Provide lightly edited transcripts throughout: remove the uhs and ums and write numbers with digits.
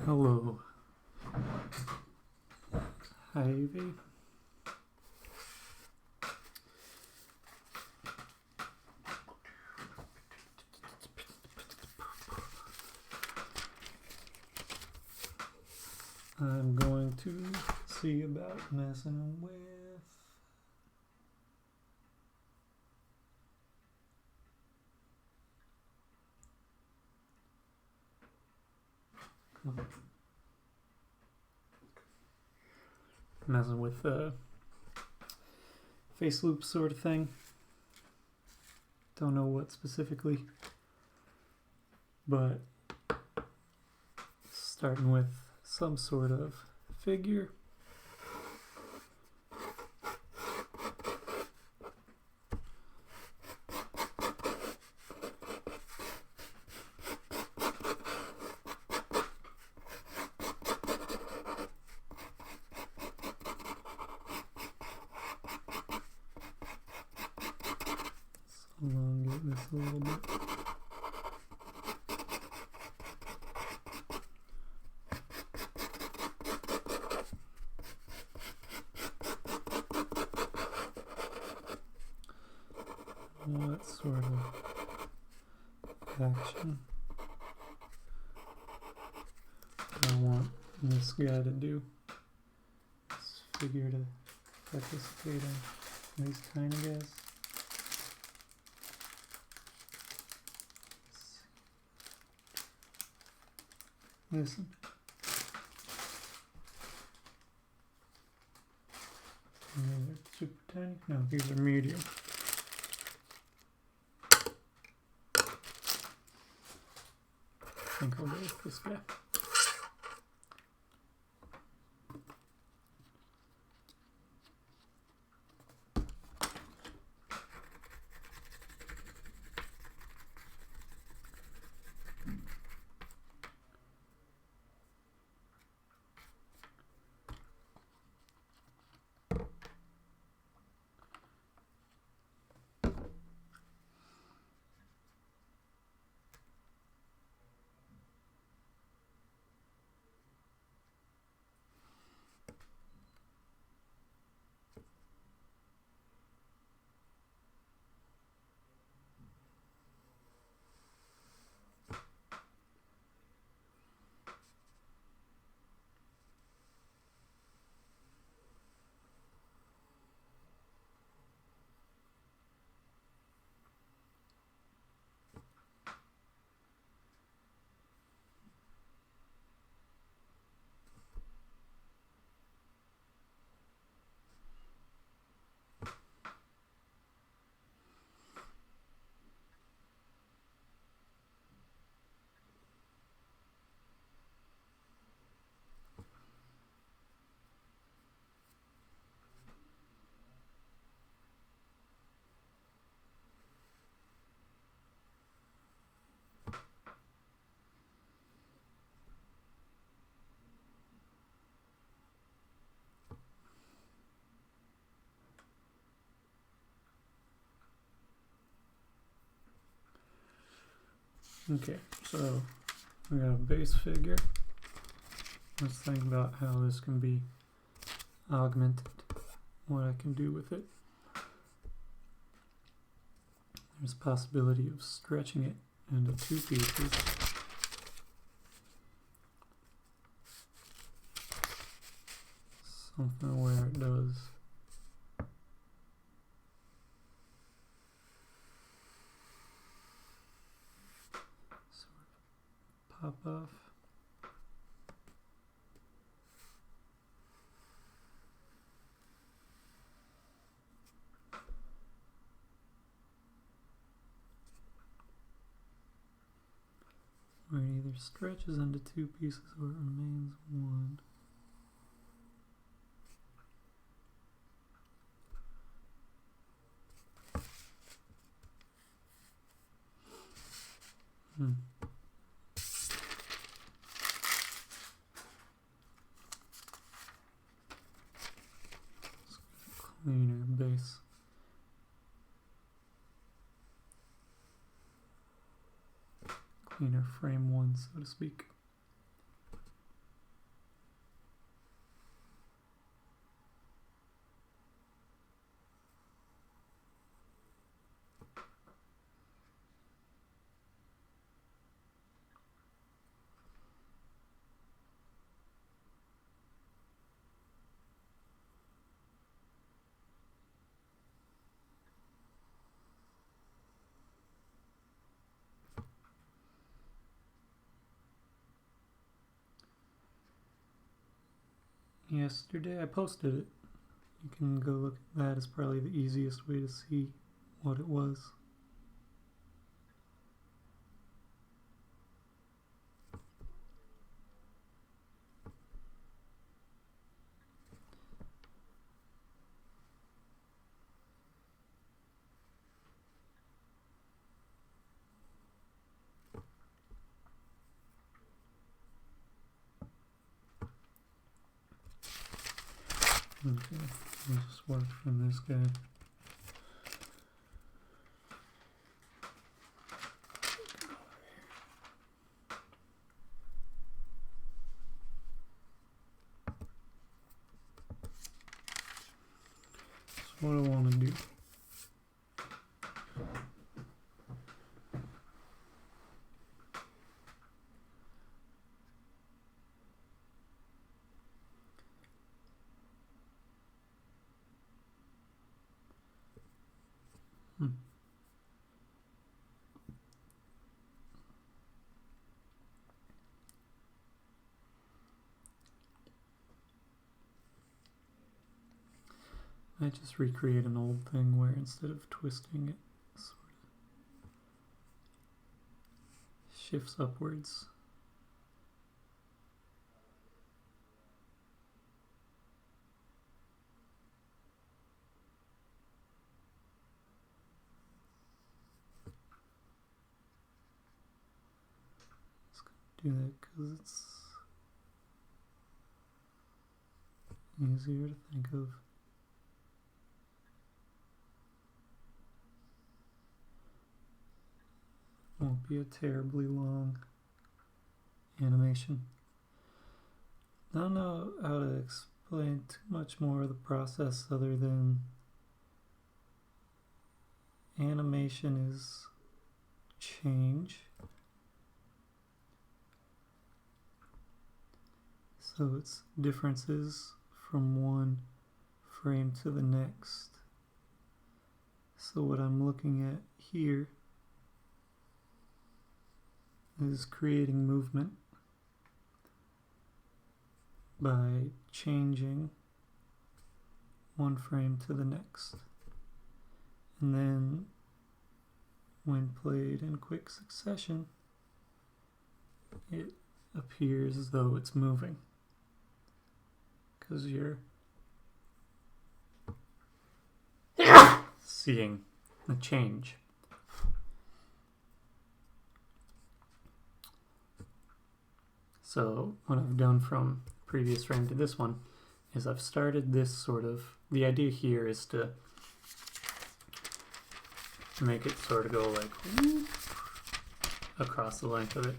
Hello. Ivy. I'm going to see about messing with face loop sort of thing. Don't know what specifically, but starting with some sort of figure. Elongate this a little bit. What sort of action do I want this guy to do? This figure to participate in these kind of guys. Listen. And these are super tiny. No, these are medium. I think I'll go with this guy. Okay, so we got a base figure. Let's think about how this can be augmented, what I can do with it. There's a possibility of stretching it into two pieces. Something where it does pop off. Where it either stretches into two pieces or it remains one. Cleaner base. Cleaner frame one, so to speak. yesterday. I posted it. You can go look at that. It's probably the easiest way to see what it was. Okay, I'll just work from this guy. So what I want to do. I just recreate an old thing where instead of twisting it, sort of shifts upwards. Just gonna do that because it's easier to think of. Won't be a terribly long animation. I don't know how to explain too much more of the process other than animation is change. So it's differences from one frame to the next. So what I'm looking at here is creating movement by changing one frame to the next. And then when played in quick succession, it appears as though it's moving because you're seeing a change. So what I've done from previous frame to this one is I've started this sort of, the idea here is to make it sort of go like whoop, across the length of it.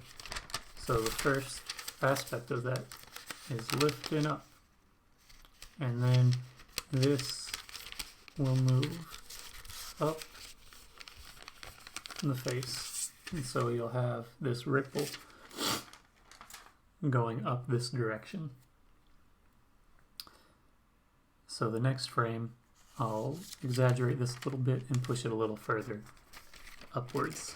So the first aspect of that is lifting up, and then this will move up in the face, and so you'll have this ripple going up this direction. So the next frame, I'll exaggerate this a little bit and push it a little further upwards.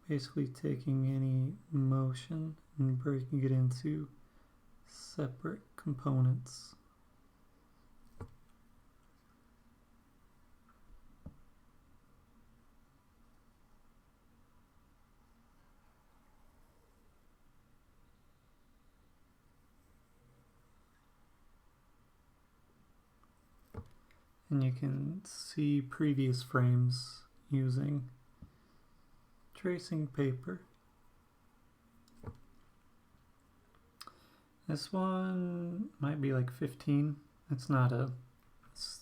Basically taking any motion and breaking it into separate components. And you can see previous frames using tracing paper. This one might be like 15. It's not a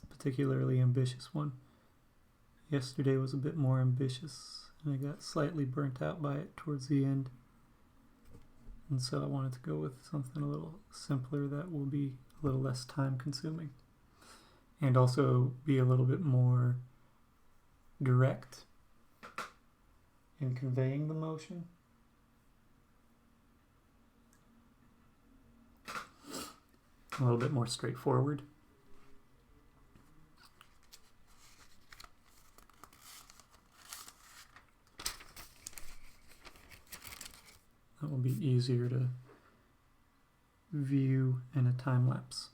particularly ambitious one. Yesterday was a bit more ambitious, and I got slightly burnt out by it towards the end. And so I wanted to go with something a little simpler that will be a little less time consuming. And also be a little bit more direct in conveying the motion. A little bit more straightforward. That will be easier to view in a time lapse.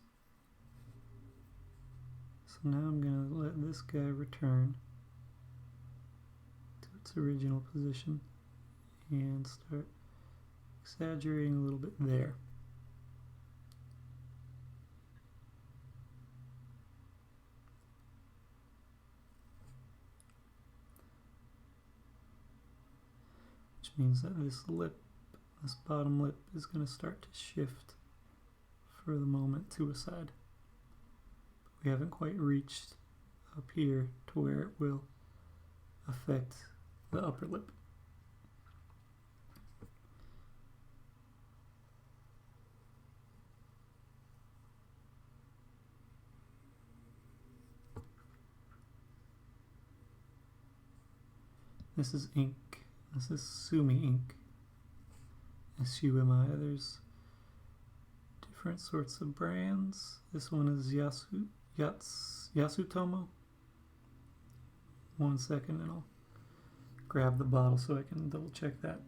So now I'm going to let this guy return to its original position and start exaggerating a little bit there. Which means that this bottom lip is going to start to shift for the moment to a side. We haven't quite reached up here to where it will affect the upper lip. This is ink. This is Sumi ink. SUMI. There's different sorts of brands. This one is Yasutomo. 1 second and I'll grab the bottle so I can double check that.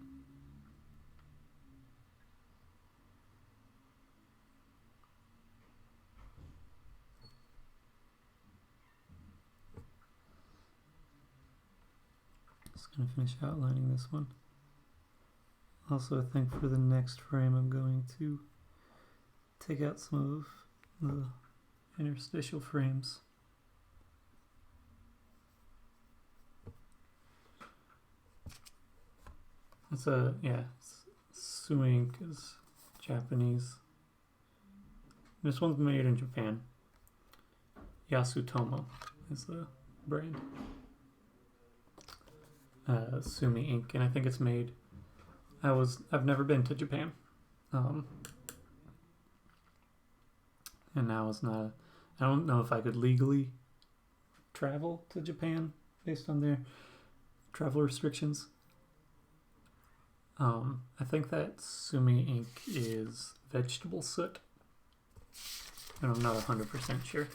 Just going to finish outlining this one. Also, I think for the next frame I'm going to take out some of the interstitial frames. Sumi ink is Japanese. This one's made in Japan. Yasutomo is the brand. Sumi ink, and I think it's made. I've never been to Japan, and now it's not. I don't know if I could legally travel to Japan based on their travel restrictions. I think that Sumi ink is vegetable soot, and I'm not 100% sure.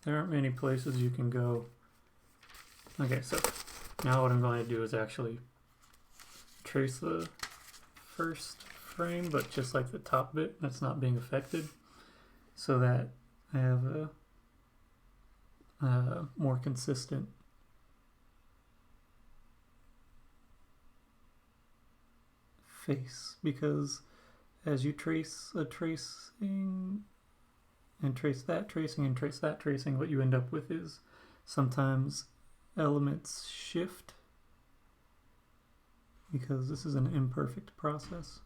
There aren't many places you can go. Okay, so now what I'm going to do is actually trace the first frame, but just like the top bit that's not being affected, so that I have a more consistent face, because as you trace a tracing and trace that tracing and trace that tracing, what you end up with is sometimes elements shift because this is an imperfect process.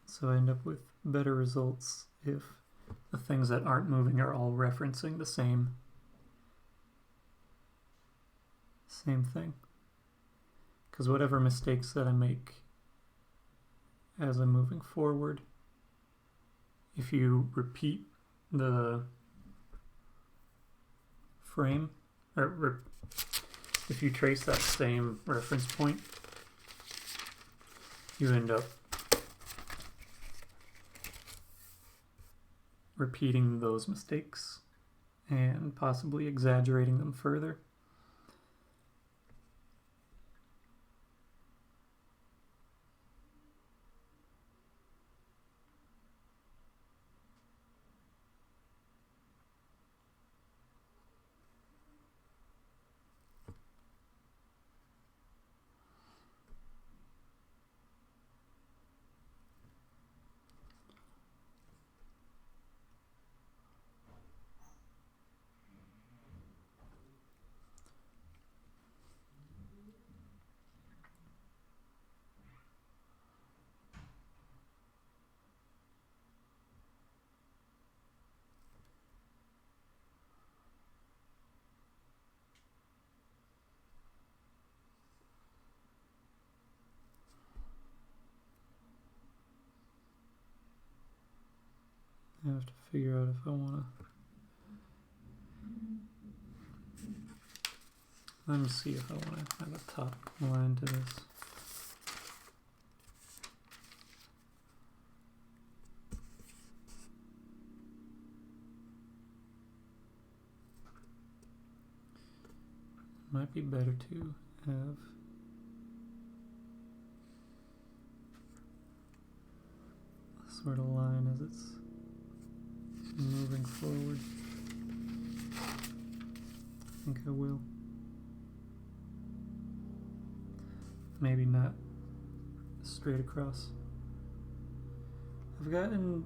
So I end up with better results if the things that aren't moving are all referencing the same thing. Because whatever mistakes that I make as I'm moving forward, if you repeat the frame, or if you trace that same reference point, you end up repeating those mistakes and possibly exaggerating them further. I have to figure out if I want to. Let me see if I want to have a top line to this. Might be better to have a sort of line as it's moving forward. I think I will. Maybe not straight across. I've gotten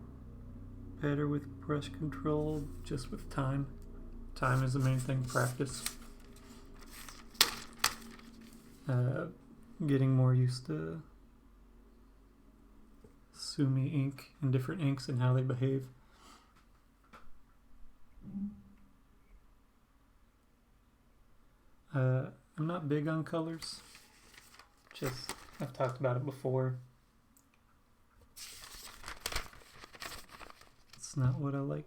better with brush control just with time. Time is the main thing, practice. Getting more used to Sumi ink and different inks and how they behave. I'm not big on colors. Just, I've talked about it before. It's not what I like.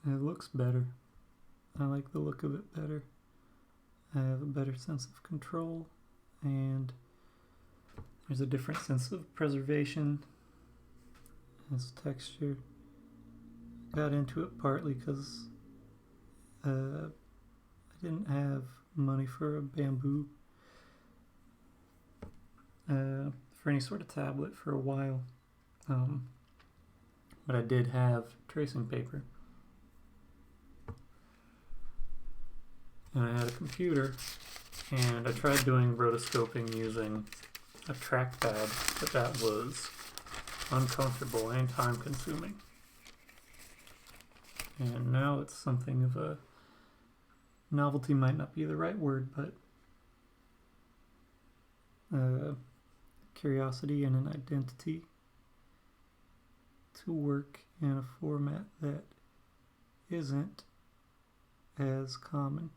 It looks better. I like the look of it better. I have a better sense of control, and there's a different sense of preservation as texture. Got into it partly because I didn't have money for a bamboo for any sort of tablet for a while, but I did have tracing paper. And I had a computer, and I tried doing rotoscoping using a trackpad, but that was uncomfortable and time consuming. And now it's something of a novelty, might not be the right word, but curiosity and an identity to work in a format that isn't as common.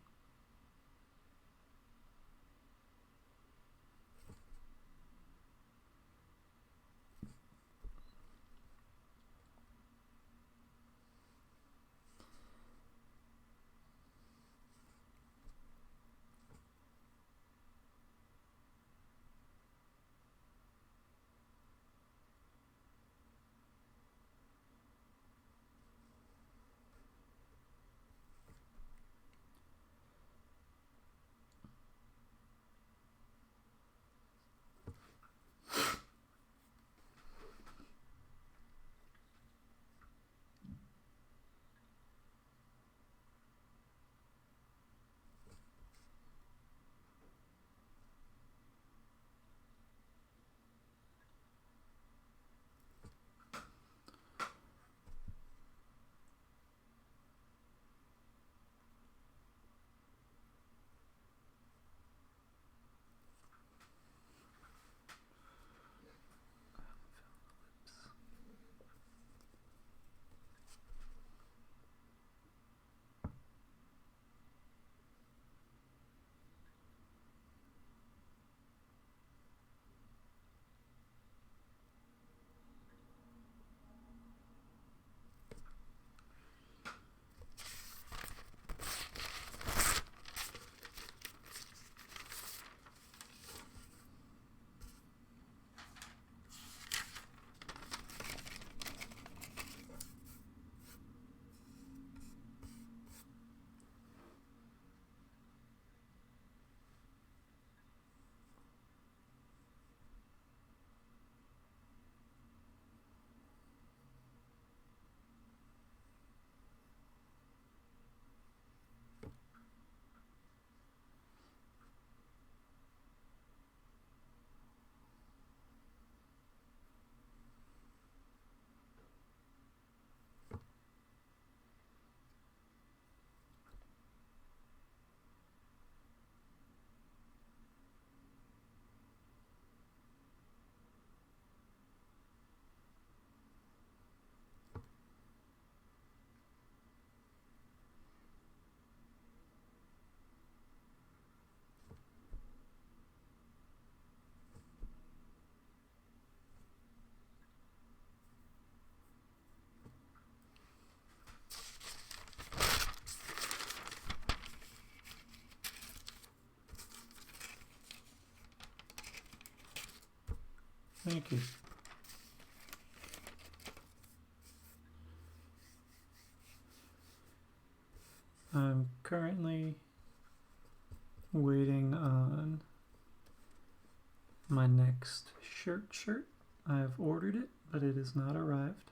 Thank you. I'm currently waiting on my next shirt. I've ordered it, but it has not arrived.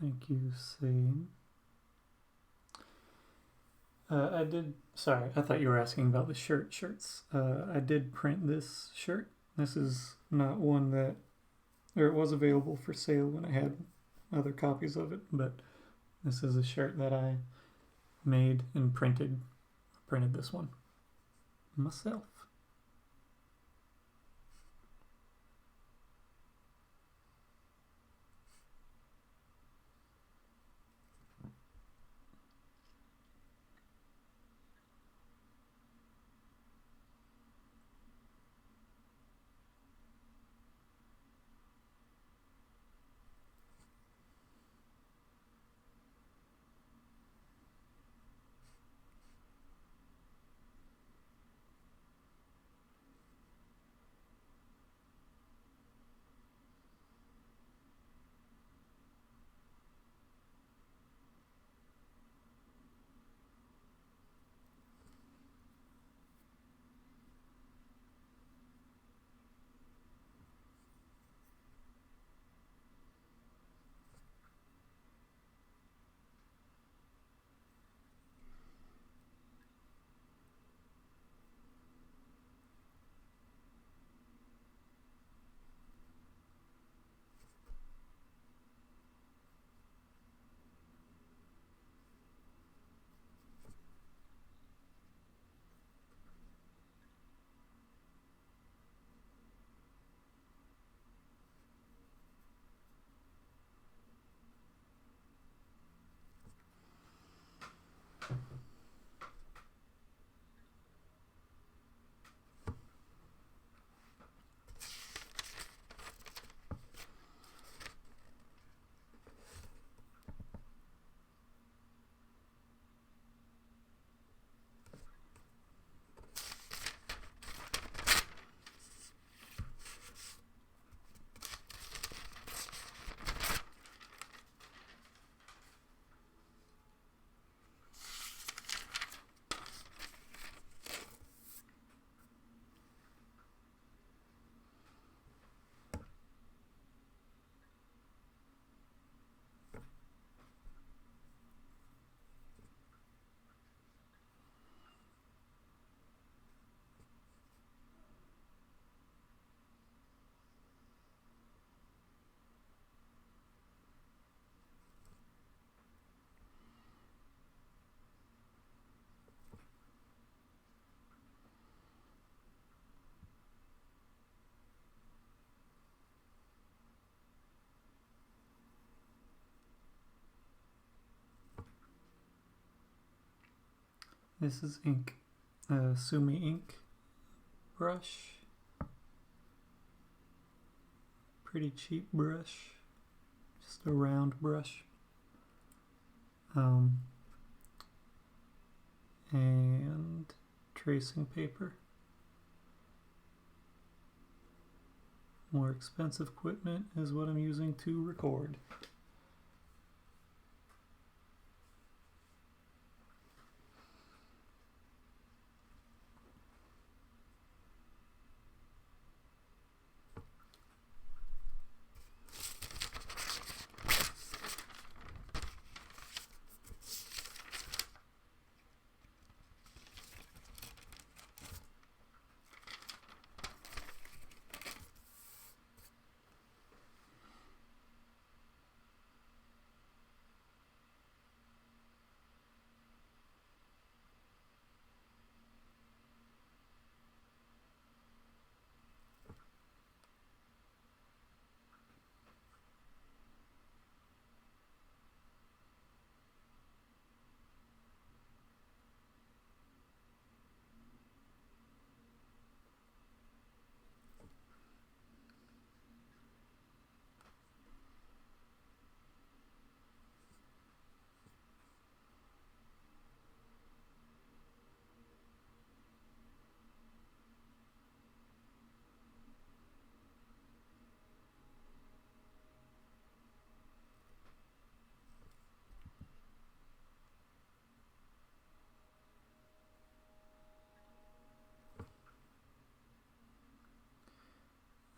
Thank you, Sane. Sorry, I thought you were asking about the shirts. I did print this shirt. This is not one that, or it was available for sale when I had other copies of it, but this is a shirt that I made and printed this one myself. This is ink, Sumi ink brush. Pretty cheap brush, just a round brush. And tracing paper. More expensive equipment is what I'm using to record.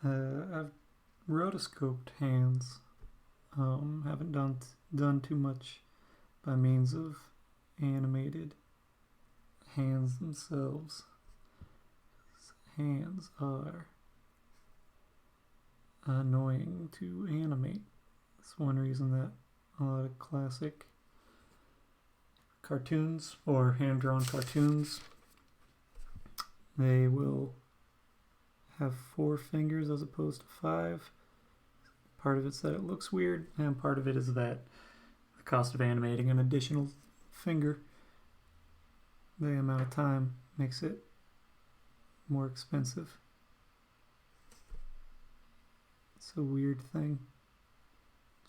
I've rotoscoped hands. Haven't done too much by means of animated hands themselves. Hands are annoying to animate. That's one reason that a lot of classic cartoons or hand-drawn cartoons, they will have 4 fingers as opposed to 5. Part of it's that it looks weird, and part of it is that the cost of animating an additional finger, the amount of time, makes it more expensive. It's a weird thing.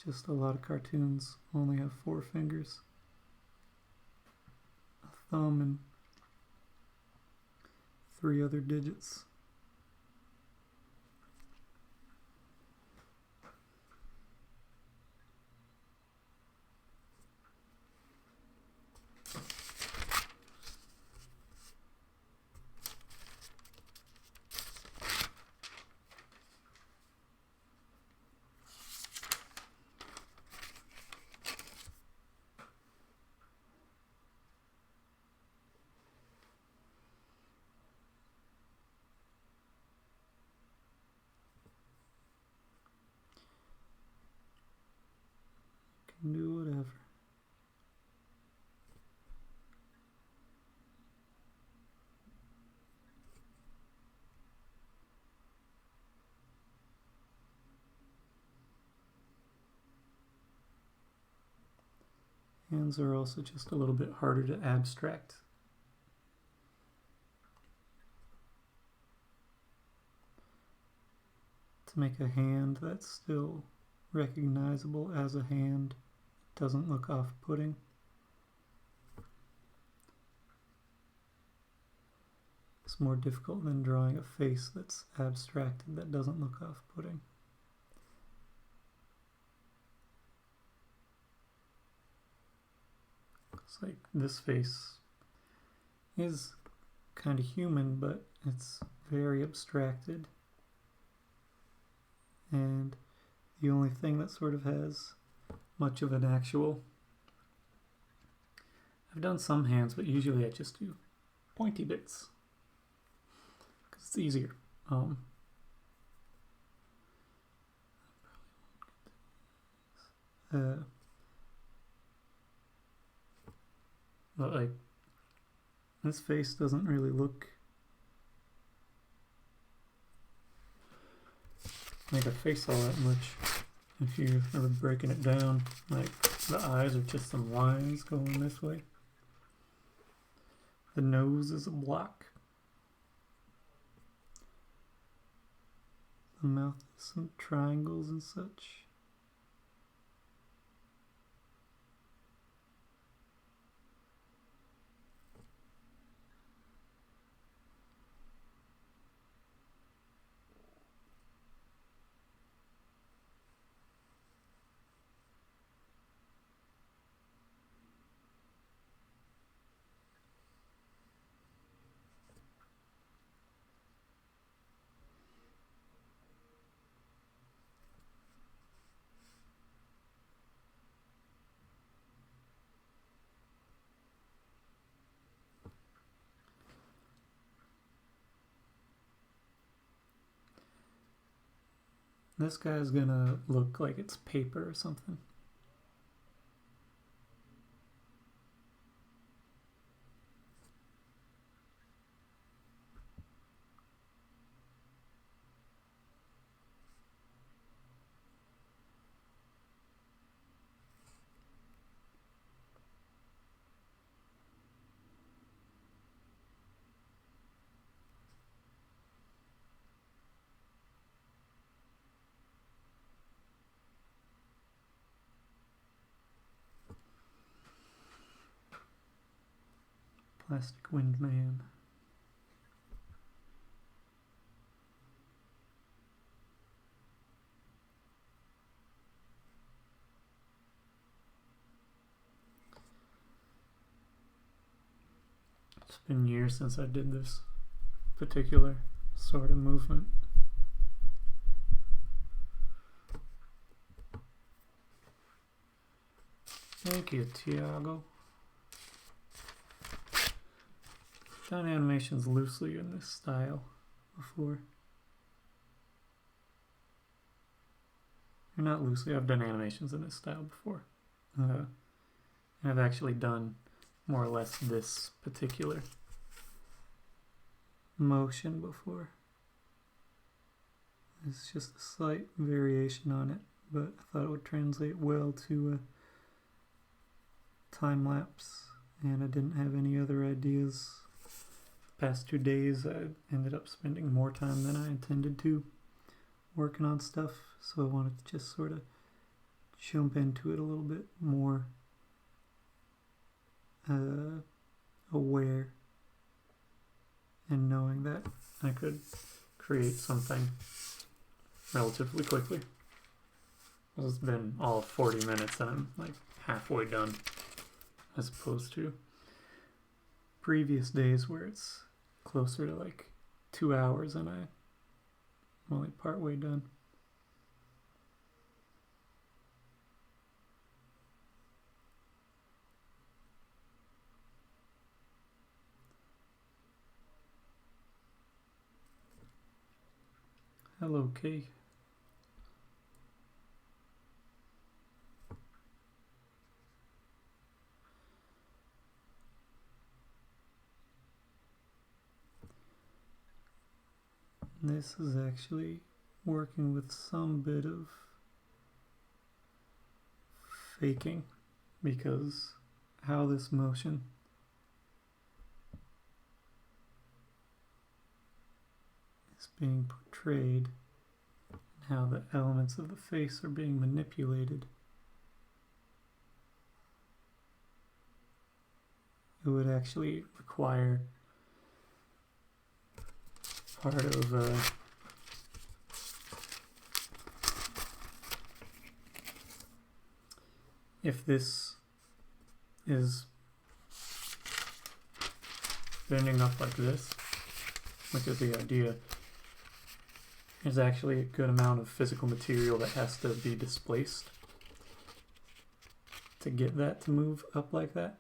Just a lot of cartoons only have 4 fingers, a thumb, and 3 other digits. Do whatever. Hands are also just a little bit harder to abstract. To make a hand that's still recognizable as a hand, doesn't look off-putting. It's more difficult than drawing a face that's abstracted that doesn't look off-putting. It's like this face is kind of human, but it's very abstracted. And the only thing that sort of has much of an actual... I've done some hands, but usually I just do pointy bits because it's easier. But like, this face doesn't really look like a face all that much. If you're ever breaking it down, like the eyes are just some lines going this way. The nose is a block. The mouth is some triangles and such. This guy's gonna look like it's paper or something. Plastic Wind Man. It's been years since I did this particular sort of movement. Thank you, Tiago. Done animations loosely in this style before. Or not loosely, I've done animations in this style before. And I've actually done more or less this particular motion before. It's just a slight variation on it, but I thought it would translate well to a time lapse, and I didn't have any other ideas. The past 2 days I ended up spending more time than I intended to working on stuff, so I wanted to just sort of jump into it a little bit more aware and knowing that I could create something relatively quickly. It's been all 40 minutes and I'm like halfway done, as opposed to previous days where it's closer to like 2 hours and I'm only partway done. Hello, Kay. This is actually working with some bit of faking, because how this motion is being portrayed and how the elements of the face are being manipulated, it would actually require part of if this is bending up like this, which is the idea, there's actually a good amount of physical material that has to be displaced to get that to move up like that.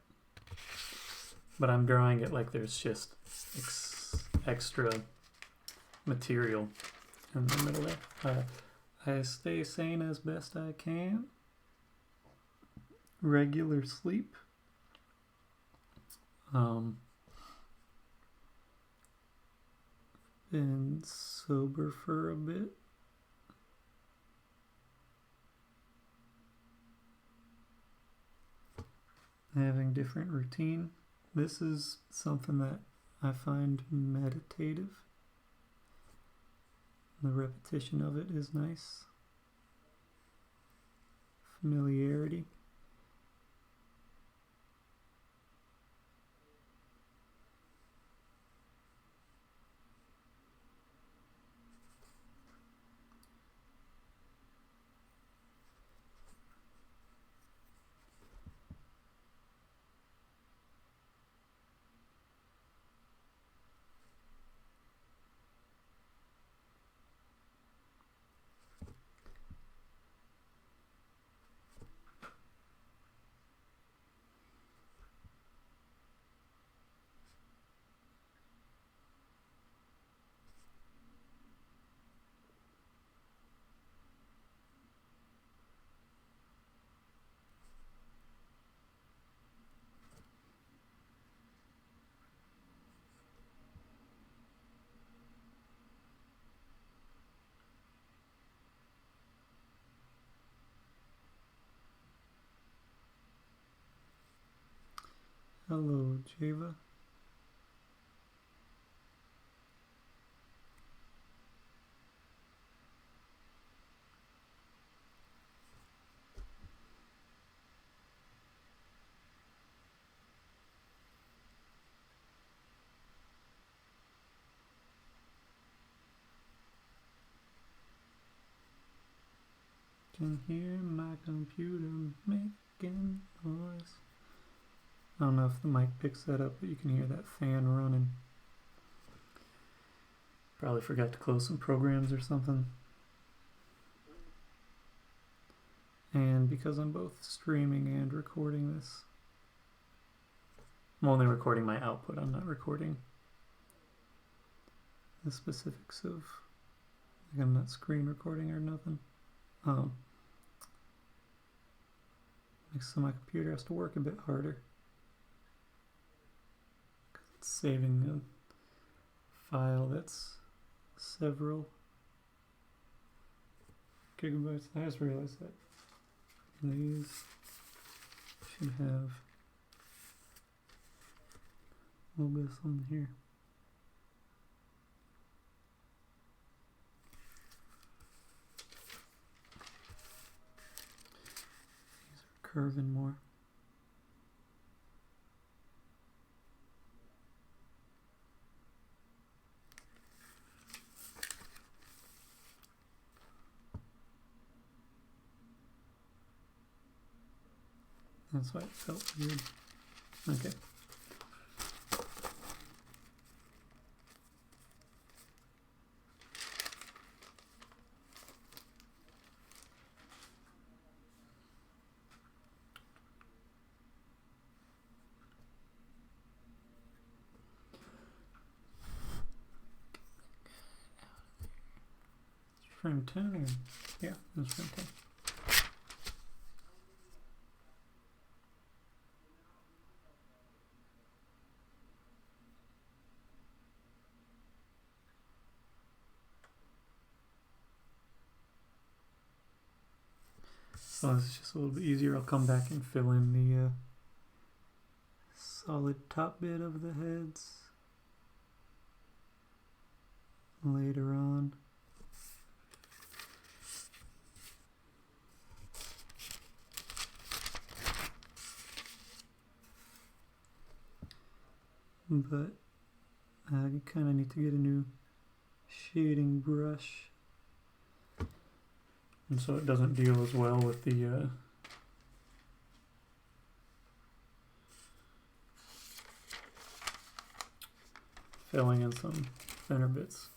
But I'm drawing it like there's just extra material in the middle there. I stay sane as best I can. Regular sleep. Been sober for a bit. Having different routine. This is something that I find meditative. The repetition of it is nice. Familiarity. Hello, Java. Can hear my computer making noise. I don't know if the mic picks that up, but you can hear that fan running. Probably forgot to close some programs or something. And because I'm both streaming and recording this, I'm only recording my output, I'm not recording the specifics of, like, I'm not screen recording or nothing. Makes so my computer has to work a bit harder. Because it's saving a file that's several gigabytes. I just realized that these should have a little bit of something here. These are curving more. That's why it felt weird. Okay. Frame 10 or? Yeah, that's frame 10. So this is just a little bit easier. I'll come back and fill in the solid top bit of the heads later on. But you kind of need to get a new shading brush, and so it doesn't deal as well with the filling in some thinner bits.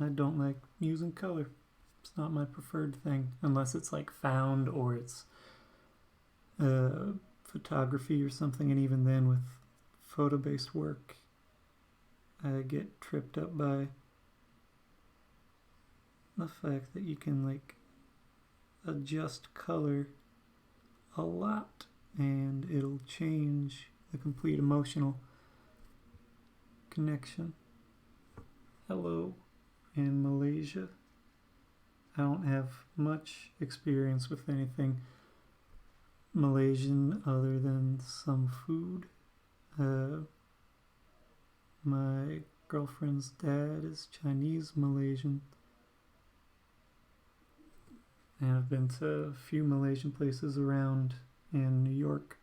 I don't like using color. It's not my preferred thing, unless it's like found or it's photography or something, and even then with photo-based work, I get tripped up by the fact that you can like adjust color a lot and it'll change the complete emotional connection. Hello in Malaysia. I don't have much experience with anything Malaysian other than some food. My girlfriend's dad is Chinese Malaysian, and I've been to a few Malaysian places around in New York.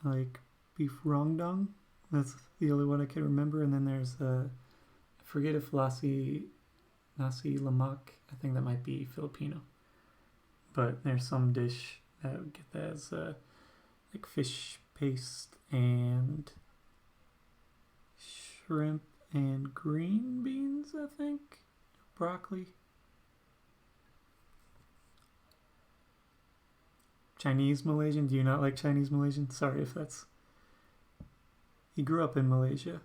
Like beef rongdong, that's the only one I can remember, and then there's I forget if nasi lemak, I think that might be Filipino, but there's some dish that would get that as like fish paste and shrimp and green beans, I think, broccoli. Chinese Malaysian, do you not like Chinese Malaysian? Sorry if that's... He grew up in Malaysia,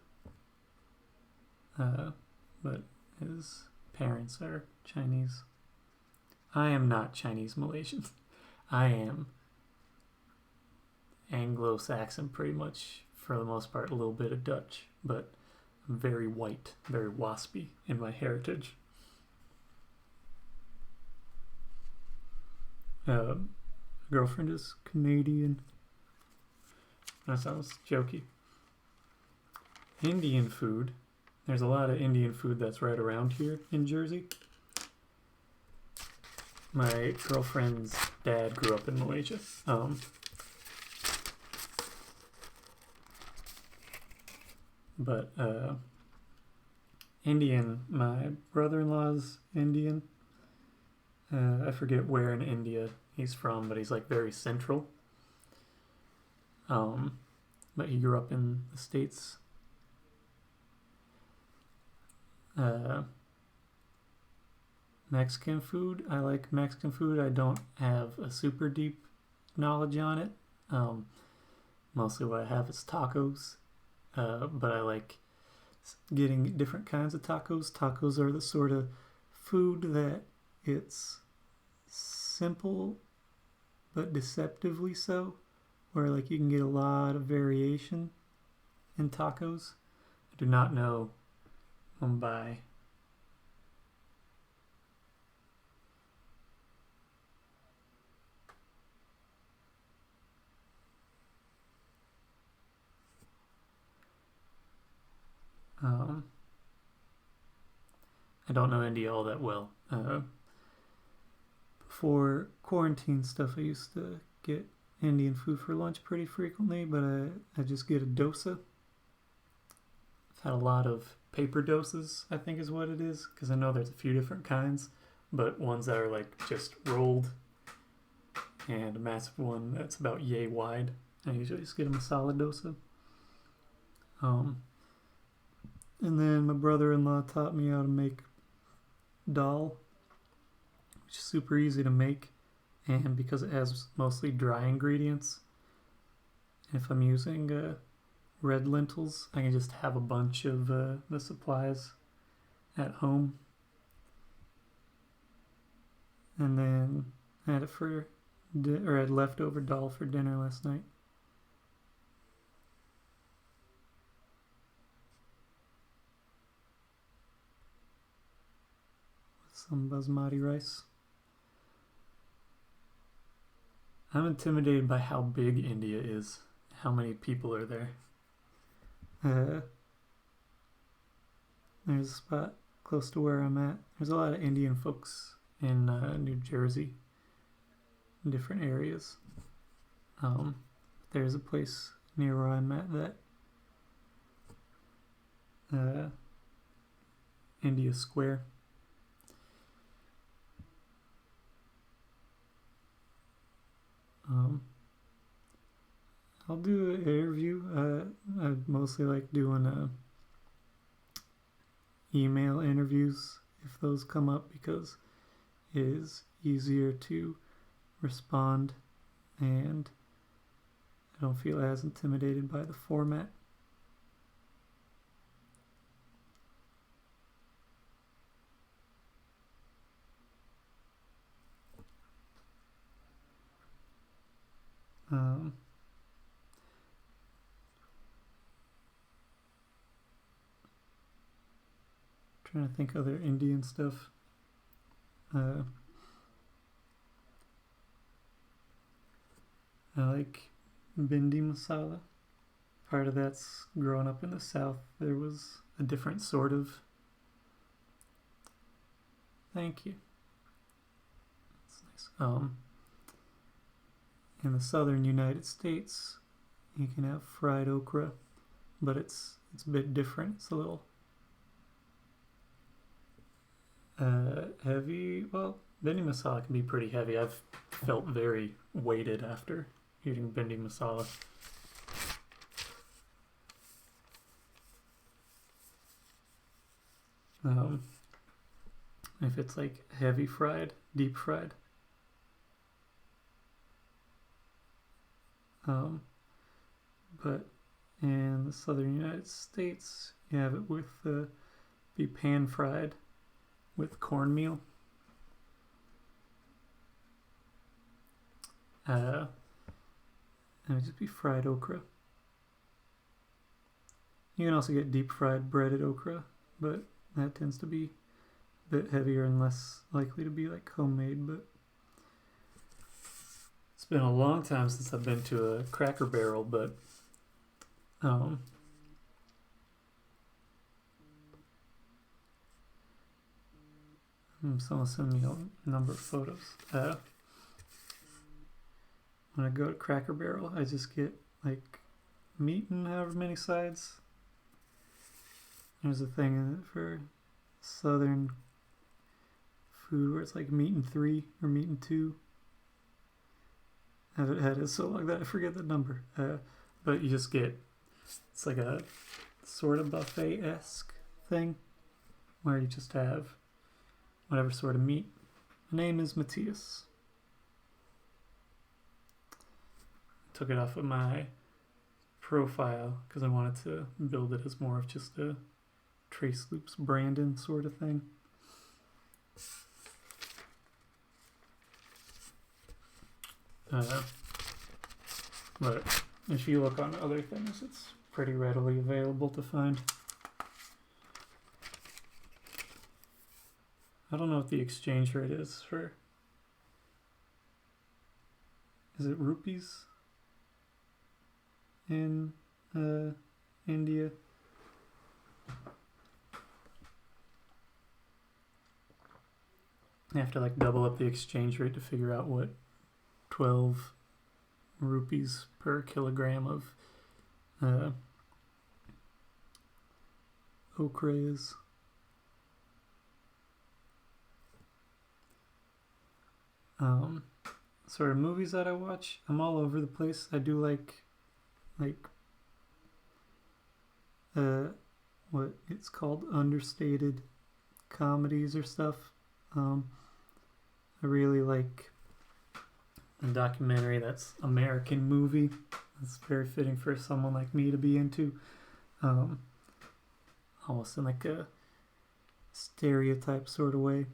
but his parents are Chinese. I am not Chinese Malaysian. I am Anglo-Saxon pretty much, for the most part, a little bit of Dutch, but I'm very white, very waspy in my heritage. Girlfriend is Canadian. That sounds jokey. Indian food. There's a lot of Indian food that's right around here in Jersey. My girlfriend's dad grew up in Malaysia. But Indian, my brother-in-law's Indian. I forget where in India he's from, but he's like very central. but he grew up in the States. Mexican food. I like Mexican food. I don't have a super deep knowledge on it. Mostly what I have is tacos. But I like getting different kinds of tacos. Tacos are the sort of food that it's simple but deceptively so, where like you can get a lot of variation in tacos. I do not know Mumbai. I don't know India all that well. Before quarantine stuff, I used to get Indian food for lunch pretty frequently, but I just get a dosa. I've had a lot of paper dosas, I think is what it is, because I know there's a few different kinds, but ones that are like just rolled, and a massive one that's about yay wide. I usually just get a masala dosa. And then my brother-in-law taught me how to make dal, which is super easy to make, and because it has mostly dry ingredients, if I'm using red lentils, I can just have a bunch of the supplies at home, and then I had it for or I had leftover dal for dinner last night. Some basmati rice. I'm intimidated by how big India is, how many people are there. There's a spot close to where I'm at. There's a lot of Indian folks in New Jersey, in different areas. There's a place near where I'm at that India Square. I'll do an interview. I mostly like doing email interviews if those come up, because it is easier to respond and I don't feel as intimidated by the format. Trying to think other Indian stuff. I like bindi masala. Part of that's growing up in the South. There was a different sort of. Thank you. That's nice. In the southern United States, you can have fried okra, but it's a bit different. It's a little heavy. Well, bindi masala can be pretty heavy. I've felt very weighted after eating bindi masala. If it's like heavy fried, deep fried. But in the southern United States, you have it with be pan fried with cornmeal. And it would just be fried okra. You can also get deep fried breaded okra, but that tends to be a bit heavier and less likely to be like homemade. But it's been a long time since I've been to a Cracker Barrel, but someone sent me a number of photos. When I go to Cracker Barrel, I just get like meat and however many sides. There's a thing for southern food where it's like meat and 3 or meat and 2. I haven't had it so long that I forget the number. But you just get It's like a sort of buffet-esque thing where you just have whatever sort of meat. My name is Matthias. Took it off of my profile because I wanted to build it as more of just a TraceLoops Brandon sort of thing. But if you look on other things, it's pretty readily available to find. I don't know what the exchange rate is for. Is it rupees in India? I have to like double up the exchange rate to figure out what 12 rupees per kilogram of okra is. Sort of movies that I watch, I'm all over the place. I do like what it's called, understated comedies or stuff. I really like a documentary that's American movie. It's very fitting for someone like me to be into. Almost in like a stereotype sort of way.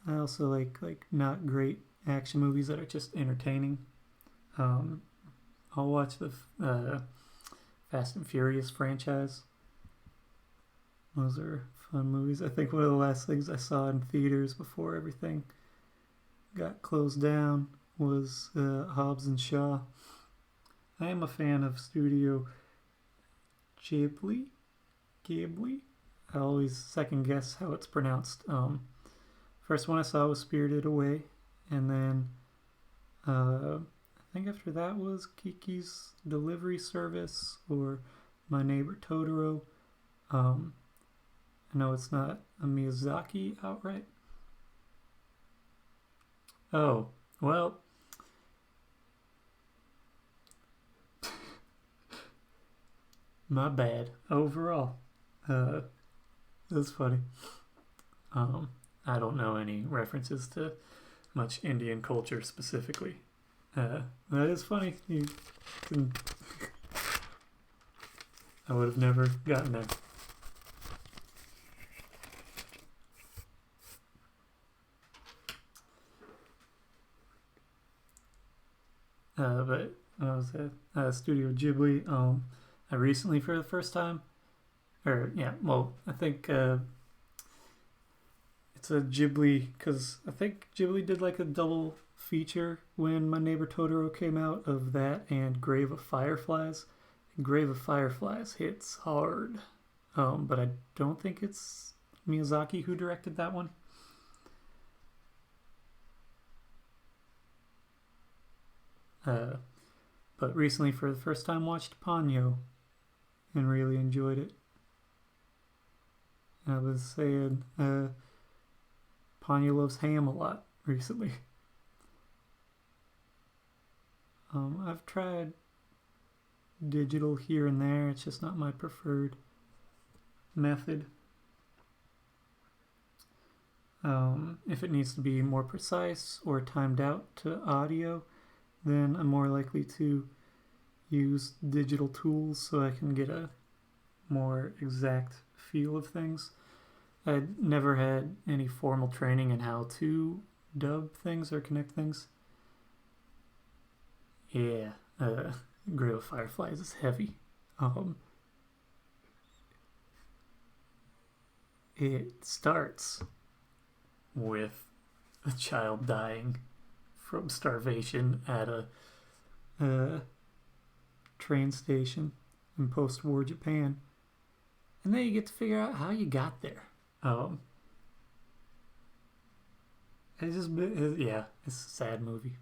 I also like not great action movies that are just entertaining. I'll watch the Fast and Furious franchise. Those are fun movies. I think one of the last things I saw in theaters before everything got closed down was Hobbs and Shaw. I am a fan of Studio Ghibli. I always second guess how it's pronounced. First one I saw was Spirited Away, and then I think after that was Kiki's Delivery Service or My Neighbor Totoro. I know it's not a Miyazaki outright. Oh, well. My bad. Overall. That's funny. I don't know any references to much Indian culture specifically. That is funny. You can I would have never gotten there. But what was that? Studio Ghibli. I recently, for the first time, I think it's a Ghibli, because I think Ghibli did like a double feature when My Neighbor Totoro came out, of that and Grave of Fireflies. Grave of Fireflies hits hard, but I don't think it's Miyazaki who directed that one. But recently, for the first time, watched Ponyo and really enjoyed it. I was saying, Ponyo loves ham a lot recently. I've tried digital here and there. It's just not my preferred method. If it needs to be more precise or timed out to audio, then I'm more likely to use digital tools so I can get a more exact feel of things. I'd never had any formal training in how to dub things or connect things. Yeah, Grave of Fireflies is heavy. It starts with a child dying from starvation at a train station in post-war Japan, and then you get to figure out how you got there. It's a sad movie.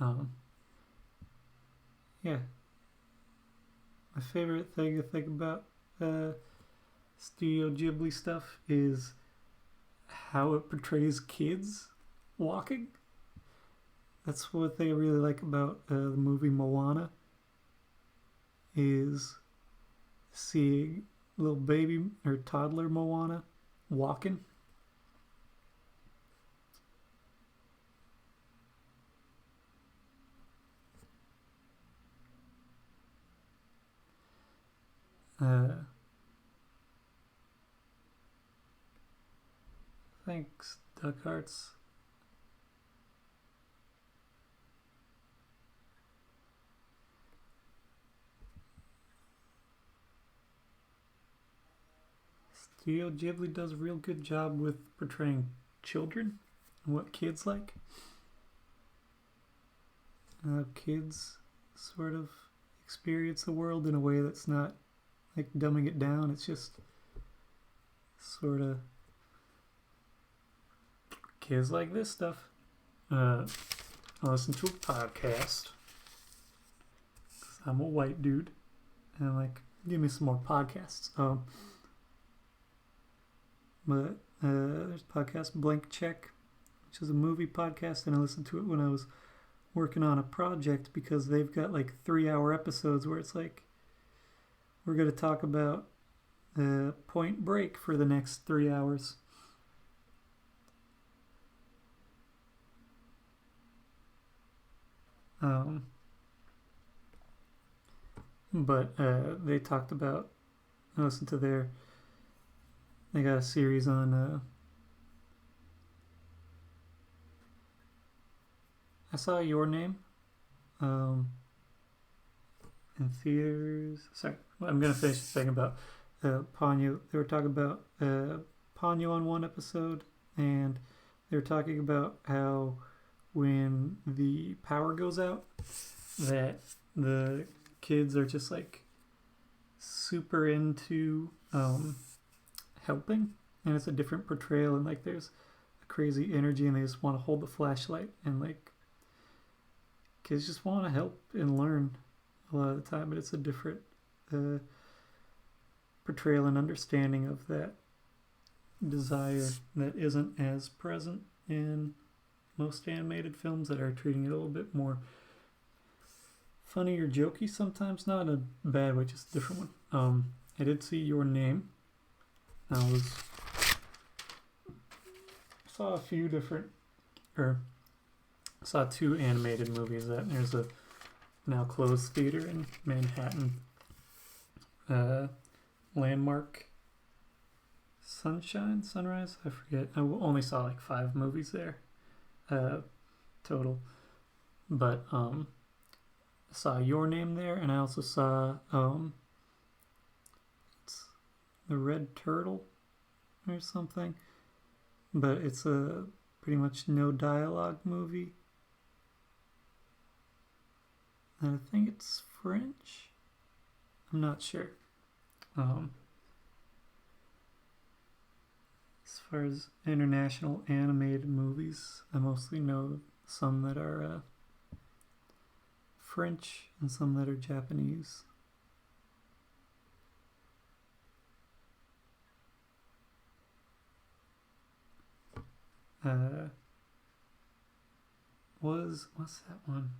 Um, yeah. My favorite thing to think about Studio Ghibli stuff is how it portrays kids walking. That's what they really like about the movie Moana, is seeing little baby or toddler Moana walking. Thanks, Duck Hearts. Studio Ghibli does a real good job with portraying children and what kids like. Kids sort of experience the world in a way that's not like dumbing it down. It's just sort of kids like this stuff. I listen to a podcast because I'm a white dude, and I'm like, give me some more podcasts. But there's a podcast, Blank Check, which is a movie podcast, and I listened to it when I was working on a project because they've got like 3-hour episodes where it's like, we're going to talk about Point Break for the next 3 hours. But they talked about, I listened to they got a series on, I saw Your Name in theaters. Sorry, I'm going to finish the thing about Ponyo. They were talking about Ponyo on one episode, and they were talking about how when the power goes out, that the kids are just like super into helping, and it's a different portrayal, and like there's a crazy energy, and they just want to hold the flashlight, and like kids just want to help and learn a lot of the time, but it's a different portrayal and understanding of that desire that isn't as present in most animated films that are treating it a little bit more funny or jokey sometimes, not in a bad way, just a different one. I did see Your Name. I saw a few different, or saw 2 animated movies. That there's a now closed theater in Manhattan, Landmark Sunrise, I forget. I only saw like 5 movies there total, but I saw Your Name there, and I also saw it's The Red Turtle or something, but it's a pretty much no dialogue movie, and I think it's French. I'm not sure. As far as international animated movies, I mostly know some that are French and some that are Japanese. What's that one?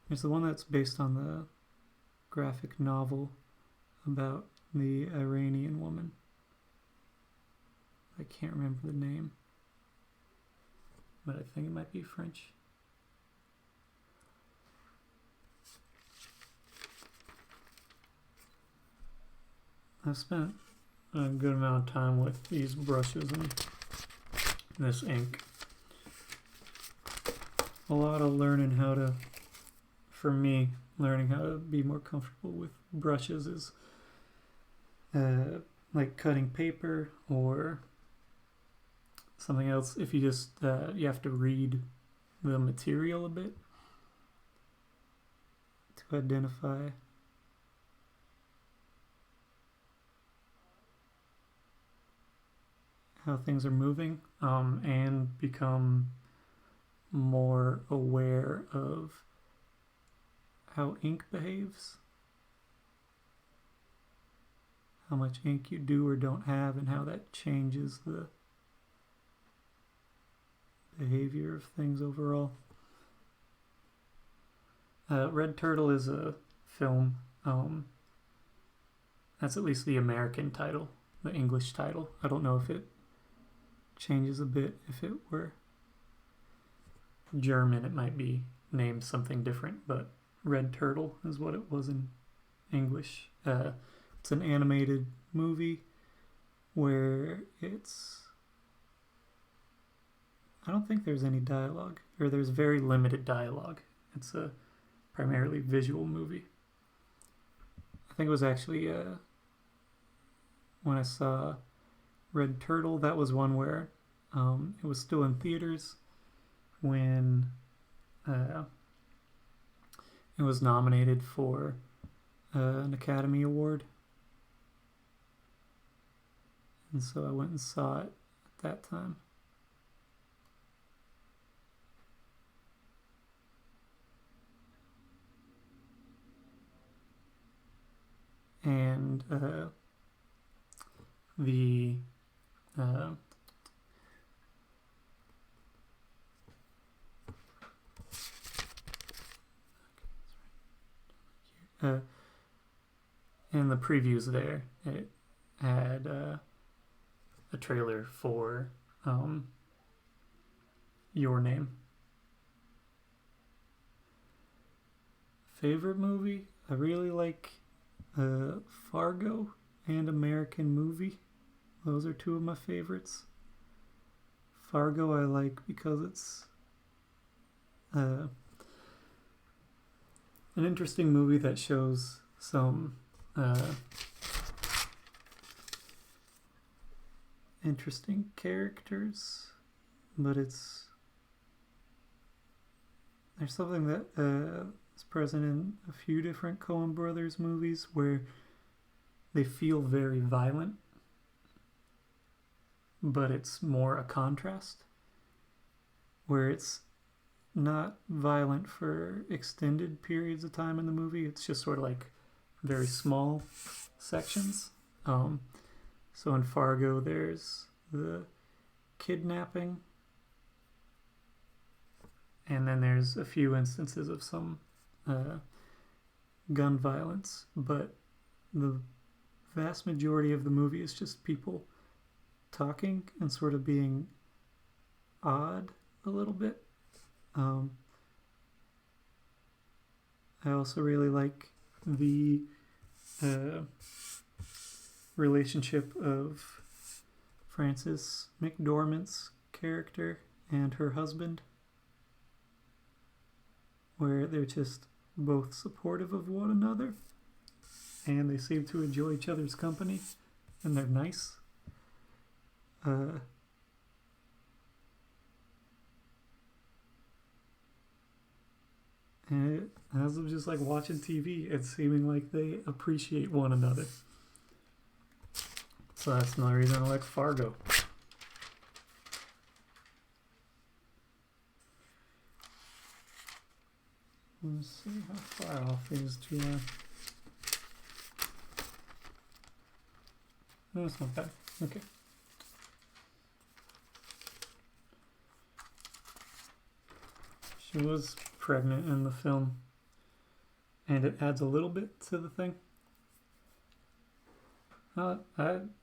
There's the one that's based on the graphic novel about the Iranian woman. I can't remember the name, but I think it might be French. I've spent a good amount of time with these brushes and this ink. A lot of learning learning how to be more comfortable with brushes is like cutting paper or something else. If you just you have to read the material a bit to identify how things are moving, and become more aware of how ink behaves, how much ink you do or don't have, and how that changes the behavior of things overall. Red Turtle is a film. That's at least the American title, the English title. I don't know if it changes a bit. If it were German, it might be named something different, but Red Turtle is what it was in English. It's an animated movie where I don't think there's any dialogue, or there's very limited dialogue. It's a primarily visual movie. I think it was actually when I saw Red Turtle, that was one where it was still in theaters when it was nominated for an Academy Award. And so I went and saw it at that time. And in the previews there, it had a trailer for Your Name. Favorite movie? I really like Fargo and American Movie. Those are two of my favorites. Fargo I like because it's an interesting movie that shows some interesting characters, but there's something that is present in a few different Coen Brothers movies where they feel very violent, but it's more a contrast, where it's not violent for extended periods of time in the movie. It's just sort of like very small sections. So in Fargo, there's the kidnapping, and then there's a few instances of some gun violence, but the vast majority of the movie is just people talking and sort of being odd a little bit. I also really like the relationship of Frances McDormand's character and her husband, where they're just both supportive of one another and they seem to enjoy each other's company and they're nice. And as of just like watching TV, it's seeming like they appreciate one another. So that's another reason I like Fargo. Let's see how far off these two are. No, it's not bad. Okay. She was pregnant in the film, and it adds a little bit to the thing. I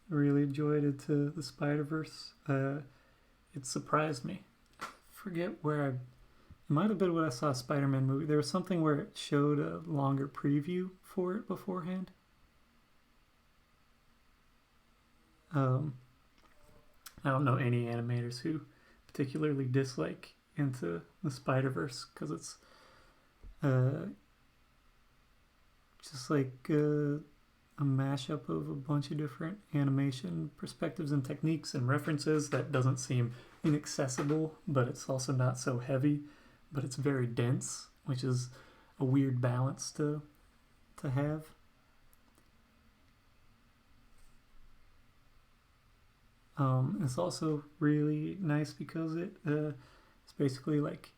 really enjoyed it to the Spider-Verse. It surprised me. I forget where it might have been when I saw a Spider-Man movie. There was something where it showed a longer preview for it beforehand. I don't know any animators who particularly dislike Into the Spider-Verse because it's just like a mashup of a bunch of different animation perspectives and techniques and references that doesn't seem inaccessible, but it's also not so heavy, but it's very dense, which is a weird balance to have. It's also really nice because it's basically like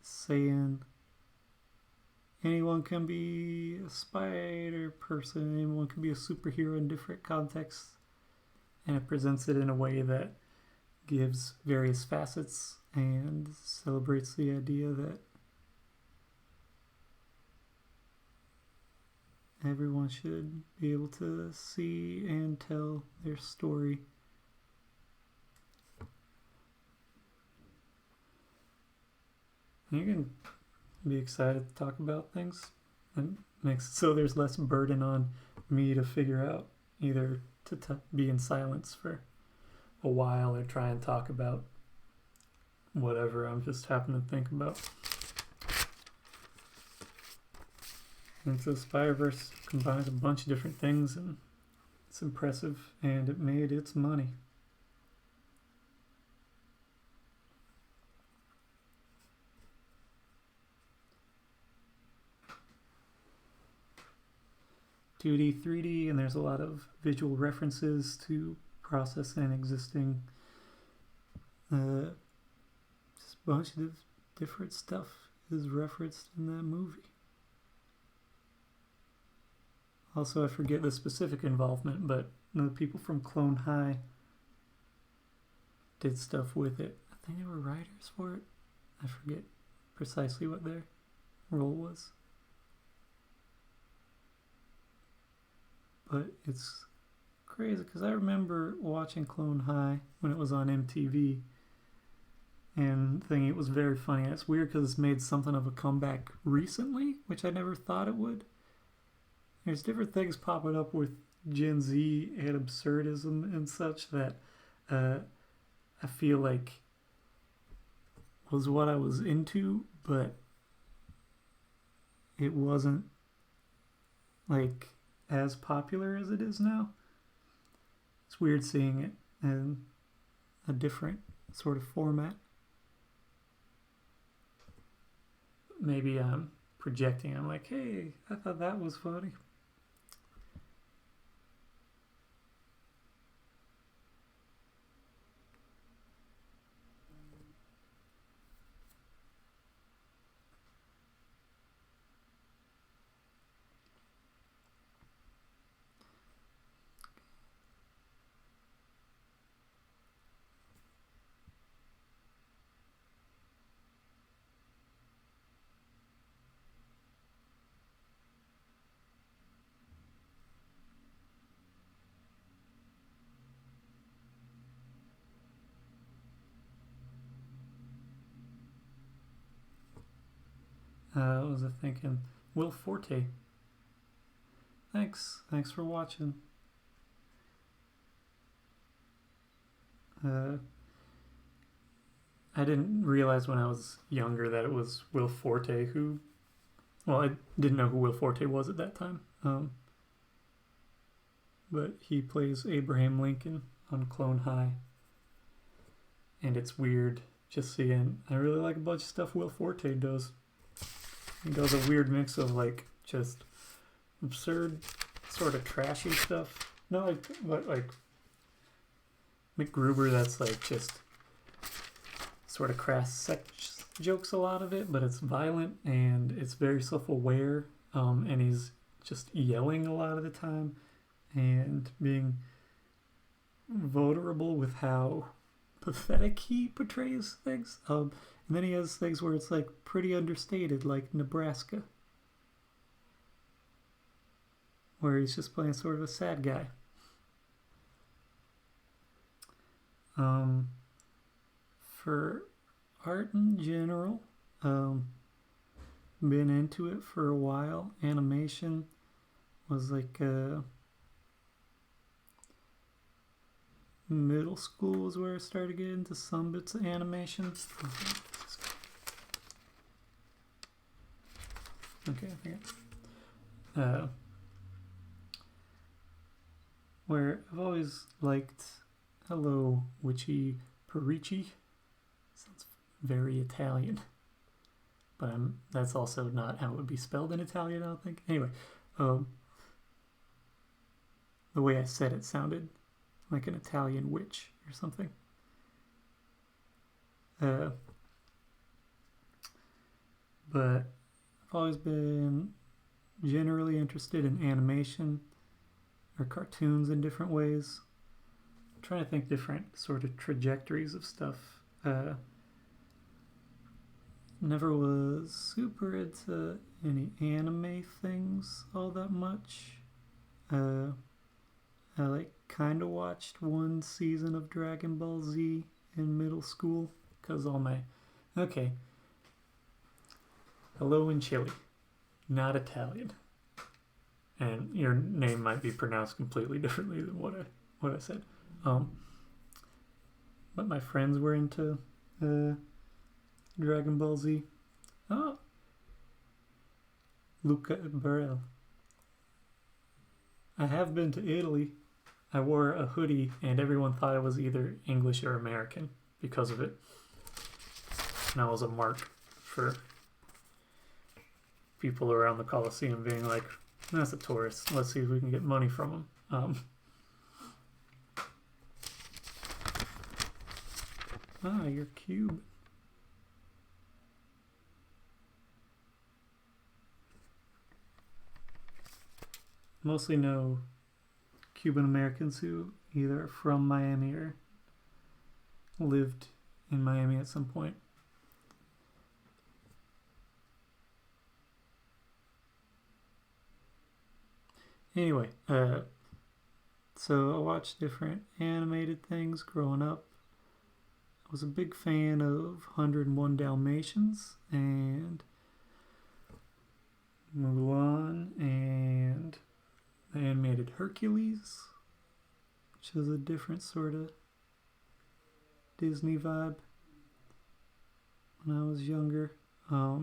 saying anyone can be a spider person, anyone can be a superhero in different contexts, and it presents it in a way that gives various facets and celebrates the idea that everyone should be able to see and tell their story. You can be excited to talk about things. It makes it so there's less burden on me to figure out, either to be in silence for a while or try and talk about whatever I'm just happening to think about. Into the Spider-Verse combines a bunch of different things, and it's impressive, and it made its money. (2D, 3D), and there's a lot of visual references to process and existing. Just a bunch of different stuff is referenced in that movie. Also, I forget the specific involvement, but the people from Clone High did stuff with it. I think they were writers for it. I forget precisely what their role was. But it's crazy because I remember watching Clone High when it was on MTV and thinking it was very funny. And it's weird because it's made something of a comeback recently, which I never thought it would. There's different things popping up with Gen Z and absurdism and such that I feel like was what I was into, but it wasn't like as popular as it is now. It's weird seeing it in a different sort of format. Maybe I'm projecting. I'm like, hey, I thought that was funny. What was I thinking? Will Forte. Thanks for watching. I didn't realize when I was younger that it was Will Forte who... Well, I didn't know who Will Forte was at that time. But he plays Abraham Lincoln on Clone High. And it's weird just seeing... I really like a bunch of stuff Will Forte does. He does a weird mix of like just absurd, sort of trashy stuff. Not like McGruber, that's like just sort of crass sex jokes, a lot of it, but it's violent and it's very self-aware, and he's just yelling a lot of the time and being vulnerable with how pathetic he portrays things. And then he has things where it's like pretty understated, like Nebraska, where he's just playing sort of a sad guy. For art in general, been into it for a while. Animation was like middle school was where I started getting into some bits of animation. Okay, I forget. Where I've always liked Hello Witchy Perici. Sounds very Italian. But that's also not how it would be spelled in Italian, I don't think. Anyway, the way I said it sounded like an Italian witch or something. but I've always been generally interested in animation or cartoons in different ways. I'm trying to think different sort of trajectories of stuff. Never was super into any anime things all that much. I kind of watched one season of Dragon Ball Z in middle school because okay. Hello in Chile, not Italian, and your name might be pronounced completely differently than what I said. But my friends were into Dragon Ball Z. Oh, Luca Barel. I have been to Italy. I wore a hoodie and everyone thought I was either English or American because of it. And I was a mark for people around the Coliseum being like, that's a tourist. Let's see if we can get money from him. You're Cuban. Mostly know Cuban Americans who either are from Miami or lived in Miami at some point. Anyway, so I watched different animated things growing up. I was a big fan of 101 Dalmatians and Mulan and the animated Hercules, which is a different sort of Disney vibe when I was younger. I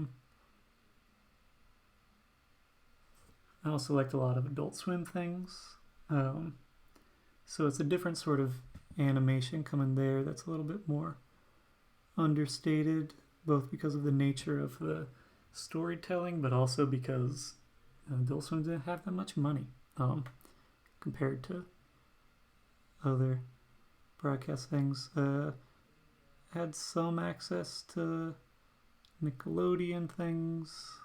also liked a lot of Adult Swim things. So it's a different sort of animation coming there that's a little bit more understated, both because of the nature of the storytelling, but also because Adult Swim didn't have that much money compared to other broadcast things. Had some access to Nickelodeon things.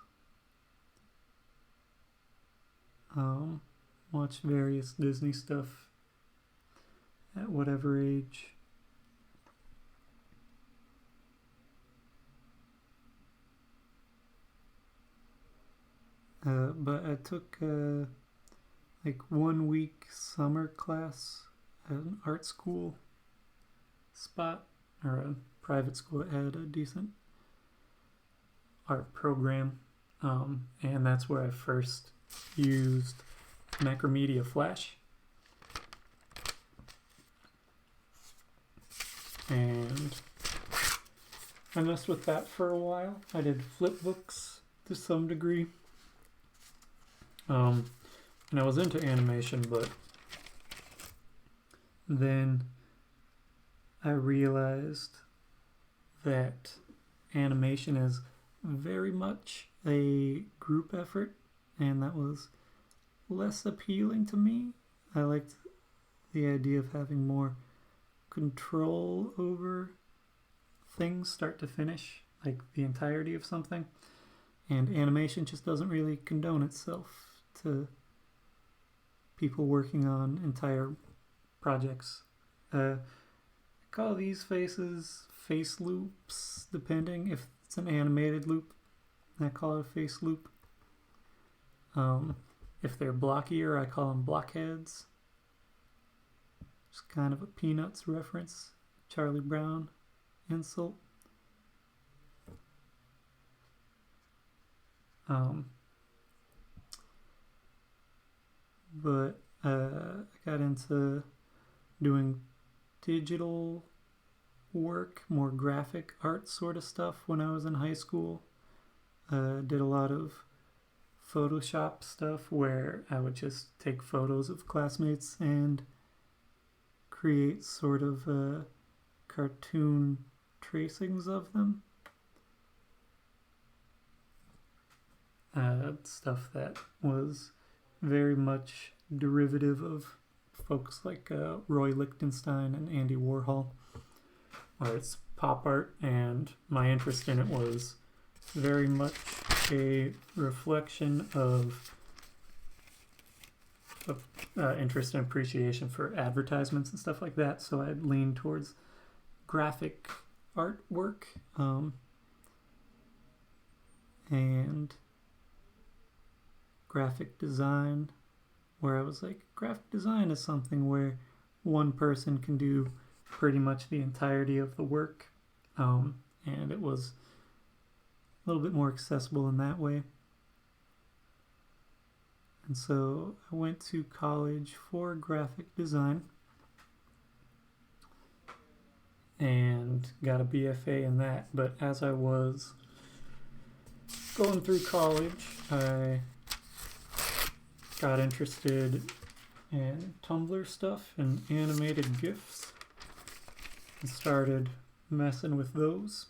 Watched various Disney stuff at whatever age. But I took 1 week summer class at an art school spot, or a private school that had a decent art program, and that's where I first used Macromedia Flash. And I messed with that for a while. I did flipbooks to some degree. And I was into animation, but then I realized that animation is very much a group effort, and that was less appealing to me. I liked the idea of having more control over things start to finish, like the entirety of something, and animation just doesn't really condone itself to people working on entire projects. I call these faces face loops, depending if it's an animated loop. I call it a face loop. If they're blockier, I call them blockheads. It's kind of a Peanuts reference. Charlie Brown insult. But I got into doing digital work, more graphic art sort of stuff when I was in high school. Did a lot of Photoshop stuff where I would just take photos of classmates and create sort of cartoon tracings of them. Stuff that was very much derivative of folks like Roy Lichtenstein and Andy Warhol, where it's pop art, and my interest in it was very much a reflection of interest and appreciation for advertisements and stuff like that. So I'd lean towards graphic artwork and graphic design, where I was like, graphic design is something where one person can do pretty much the entirety of the work, and it was a little bit more accessible in that way. And so I went to college for graphic design and got a BFA in that. But as I was going through college, I got interested in Tumblr stuff and animated GIFs and started messing with those.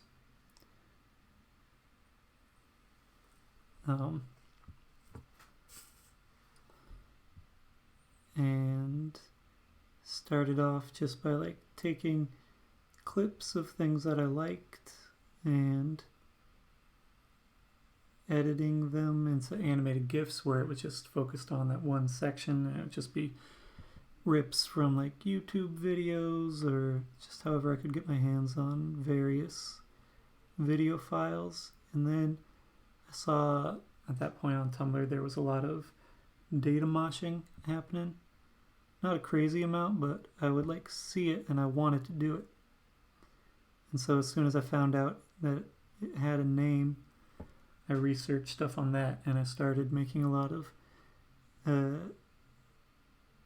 And started off just by like taking clips of things that I liked and editing them into animated GIFs, where it was just focused on that one section, and it would just be rips from like YouTube videos or just however I could get my hands on various video files. And then I saw at that point on Tumblr there was a lot of data moshing happening. Not a crazy amount, but I would like see it and I wanted to do it. And so as soon as I found out that it had a name, I researched stuff on that and I started making a lot of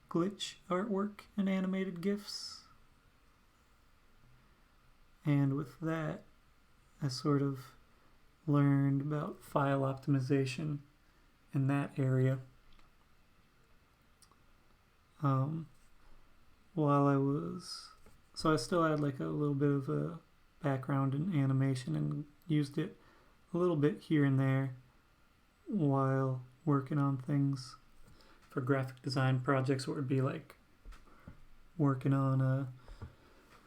glitch artwork and animated GIFs. And with that, I sort of learned about file optimization in that area. So I still had like a little bit of a background in animation and used it a little bit here and there while working on things for graphic design projects, where it would be like working on a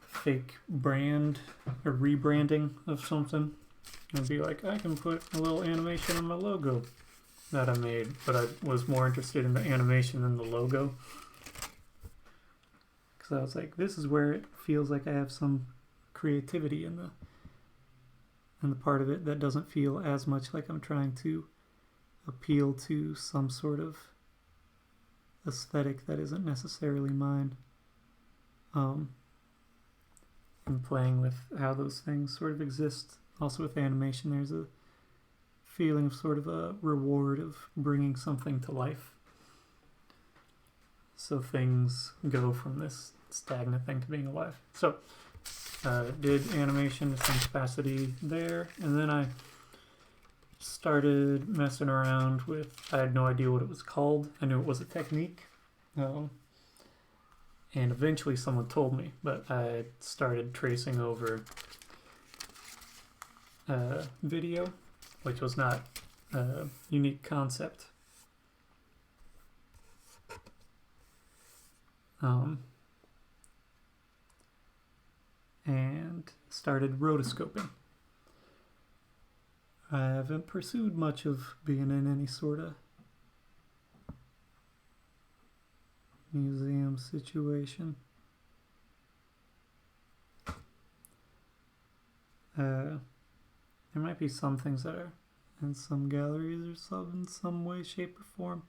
fake brand or rebranding of something. I'd be like, I can put a little animation on my logo that I made, but I was more interested in the animation than the logo. Because I was like, this is where it feels like I have some creativity in the part of it that doesn't feel as much like I'm trying to appeal to some sort of aesthetic that isn't necessarily mine. And playing with how those things sort of exist. Also with animation, there's a feeling of sort of a reward of bringing something to life. So things go from this stagnant thing to being alive. So did animation to some capacity there, and then I started messing around with, I had no idea what it was called. I knew it was a technique. And eventually someone told me, but I started tracing over video, which was not a unique concept. And started rotoscoping. I haven't pursued much of being in any sort of museum situation. There might be some things that are in some galleries or some in some way, shape, or form.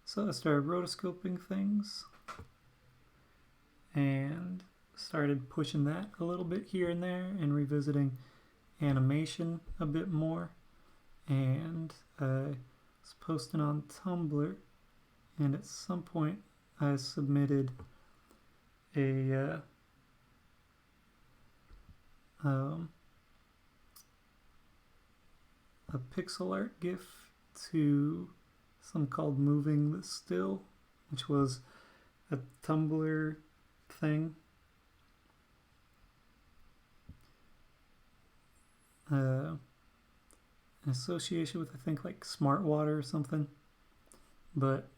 So I started rotoscoping things and started pushing that a little bit here and there and revisiting animation a bit more. And I was posting on Tumblr, and at some point I submitted a pixel art GIF to something called Moving the Still, which was a Tumblr thing. An association with, I think, like Smart Water or something. But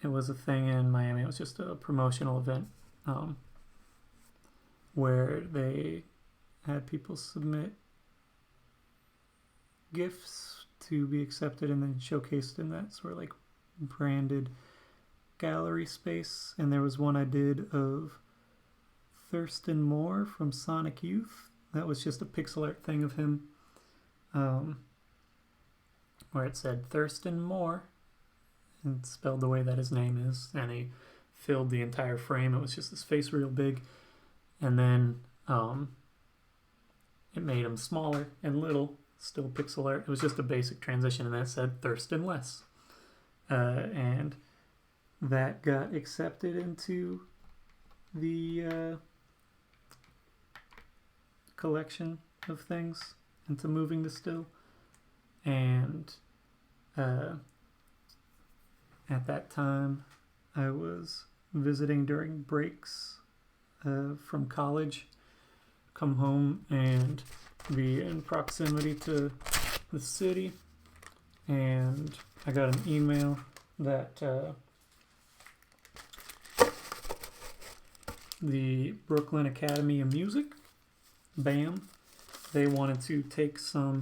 it was a thing in Miami. It was just a promotional event where they had people submit gifts to be accepted and then showcased in that sort of like branded gallery space. And there was one I did of Thurston Moore from Sonic Youth. That was just a pixel art thing of him, where it said Thurston Moore and spelled the way that his name is, and he filled the entire frame. It was just his face real big, and then it made him smaller and little, still pixel art. It was just a basic transition, and that said Thurston Less, and that got accepted into the collection of things, into moving the still. And at that time I was visiting during breaks from college, come home and be in proximity to the city, and I got an email that the Brooklyn Academy of Music, BAM, they wanted to take some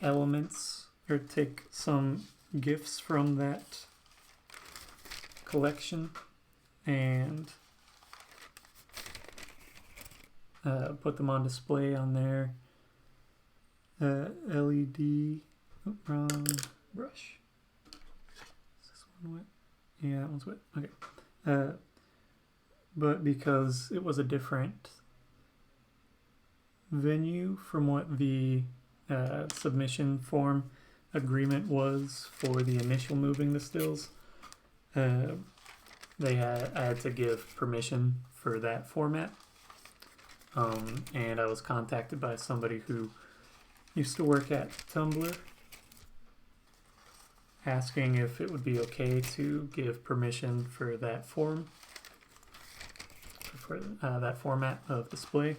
elements or take some gifts from that collection and put them on display on their LED. Wrong brush. Is this one wet? Yeah, that one's wet. Okay. But because it was a different venue from what the submission form agreement was for the initial moving the stills, I had to give permission for that format, and I was contacted by somebody who used to work at Tumblr, asking if it would be okay to give permission for that form, for that format of display.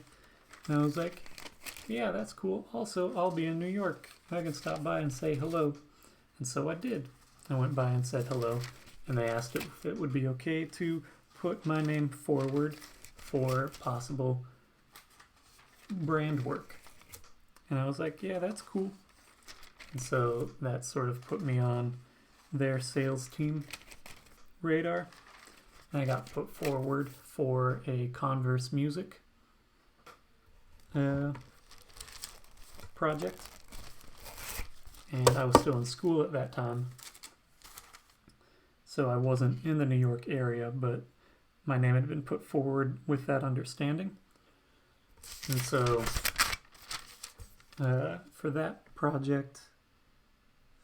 And I was like, yeah, that's cool. Also, I'll be in New York. I can stop by and say hello. And so I did. I went by and said hello, and they asked if it would be okay to put my name forward for possible brand work. And I was like, yeah, that's cool. And so that sort of put me on their sales team radar. And I got put forward for a Converse Music project, and I was still in school at that time, so I wasn't in the New York area, but my name had been put forward with that understanding. And so for that project,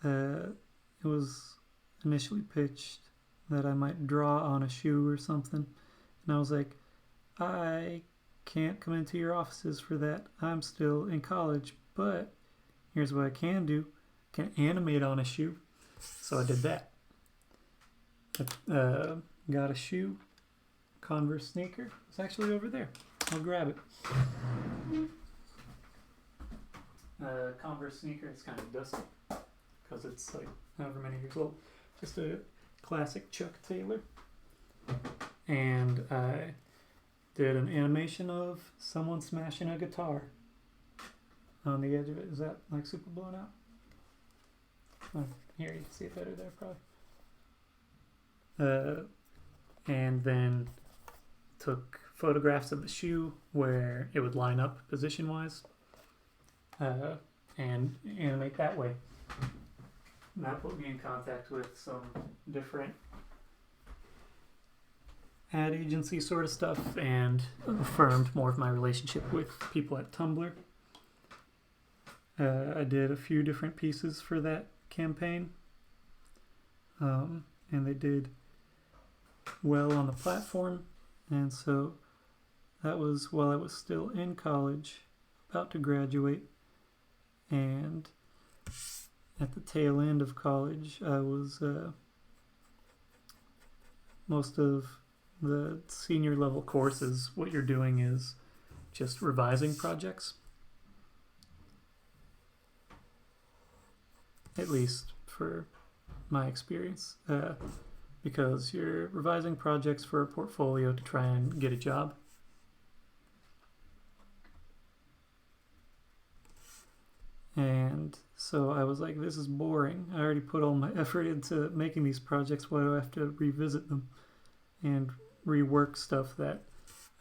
it was initially pitched that I might draw on a shoe or something, and I was like, I can't come into your offices for that. I'm still in college, but here's what I can do. I can animate on a shoe. So I did that. Got a shoe, Converse sneaker. It's actually over there. I'll grab it. Converse sneaker. It's kind of dusty because it's like however many years old. Just a classic Chuck Taylor. And I did an animation of someone smashing a guitar on the edge of it. Is that like super blown out? Oh, here, you can see it better there probably. And then took photographs of the shoe where it would line up position wise, and animate that way. And that put me in contact with some different ad agency sort of stuff and affirmed more of my relationship with people at Tumblr. I did a few different pieces for that campaign, and they did well on the platform, and so that was while I was still in college, about to graduate, and at the tail end of college I was most of the senior level courses, what you're doing is just revising projects. At least for my experience, because you're revising projects for a portfolio to try and get a job. And so I was like, this is boring. I already put all my effort into making these projects. Why do I have to revisit them and rework stuff that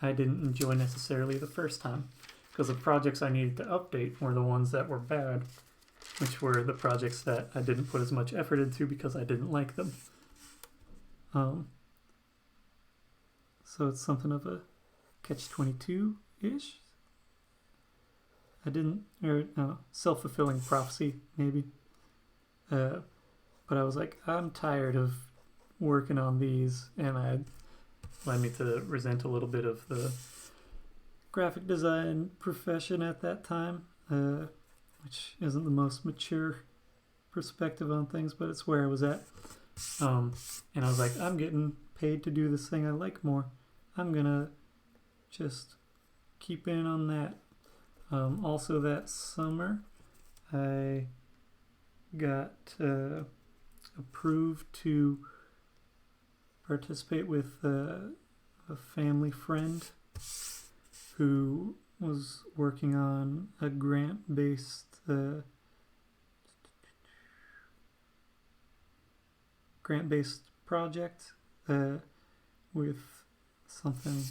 I didn't enjoy necessarily the first time? Because the projects I needed to update were the ones that were bad, which were the projects that I didn't put as much effort into because I didn't like them. So it's something of a catch-22-ish. Self-fulfilling prophecy, maybe. But I was like, I'm tired of working on these, and it led me to resent a little bit of the graphic design profession at that time, which isn't the most mature perspective on things, but it's where I was at. And I was like, I'm getting paid to do this thing I like more. I'm gonna just keep in on that. Also that summer, I got approved to participate with a family friend who was working on a grant-based project with something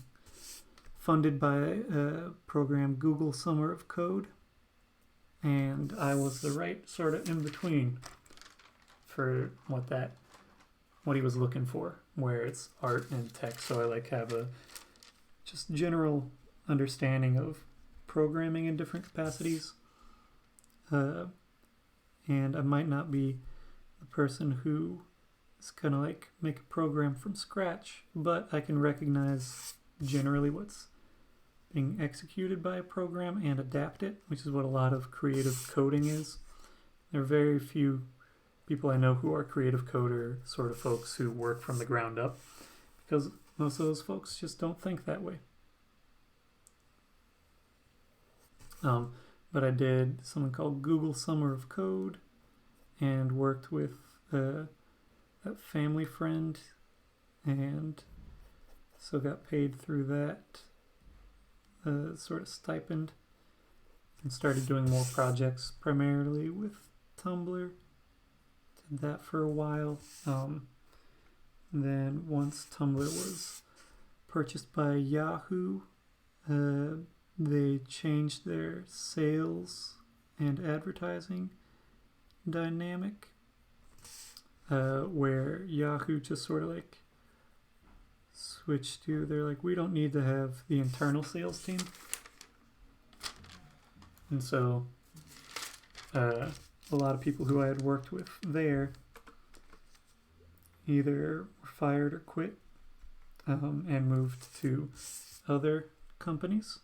funded by a program, Google Summer of Code, and I was the right sort of in between for what he was looking for, where it's art and tech. So I like have a just general understanding of programming in different capacities, and I might not be the person who is gonna like make a program from scratch, but I can recognize generally what's being executed by a program and adapt it, which is what a lot of creative coding is. There are very few people I know who are creative coder sort of folks who work from the ground up, because most of those folks just don't think that way. But I did something called Google Summer of Code and worked with a family friend, and so got paid through that sort of stipend, and started doing more projects primarily with Tumblr. Did that for a while. Then once Tumblr was purchased by Yahoo, they changed their sales and advertising dynamic, where Yahoo just sort of like switched to, they're like, we don't need to have the internal sales team. And so a lot of people who I had worked with there either were fired or quit, and moved to other companies.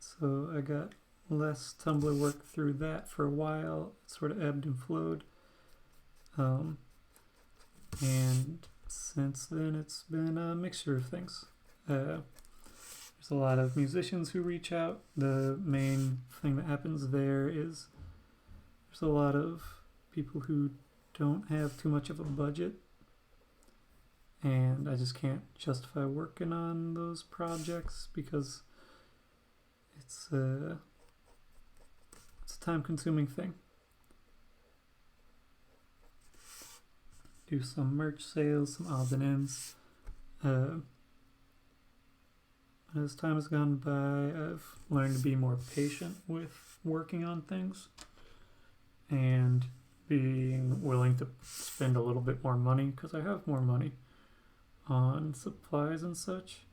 So I got less Tumblr work through that for a while. It sort of ebbed and flowed. And since then, it's been a mixture of things. There's a lot of musicians who reach out. The main thing that happens there is there's a lot of people who don't have too much of a budget, and I just can't justify working on those projects because it's a time-consuming thing. Do some merch sales, some odds and ends. As time has gone by, I've learned to be more patient with working on things and being willing to spend a little bit more money, because I have more money on supplies and such,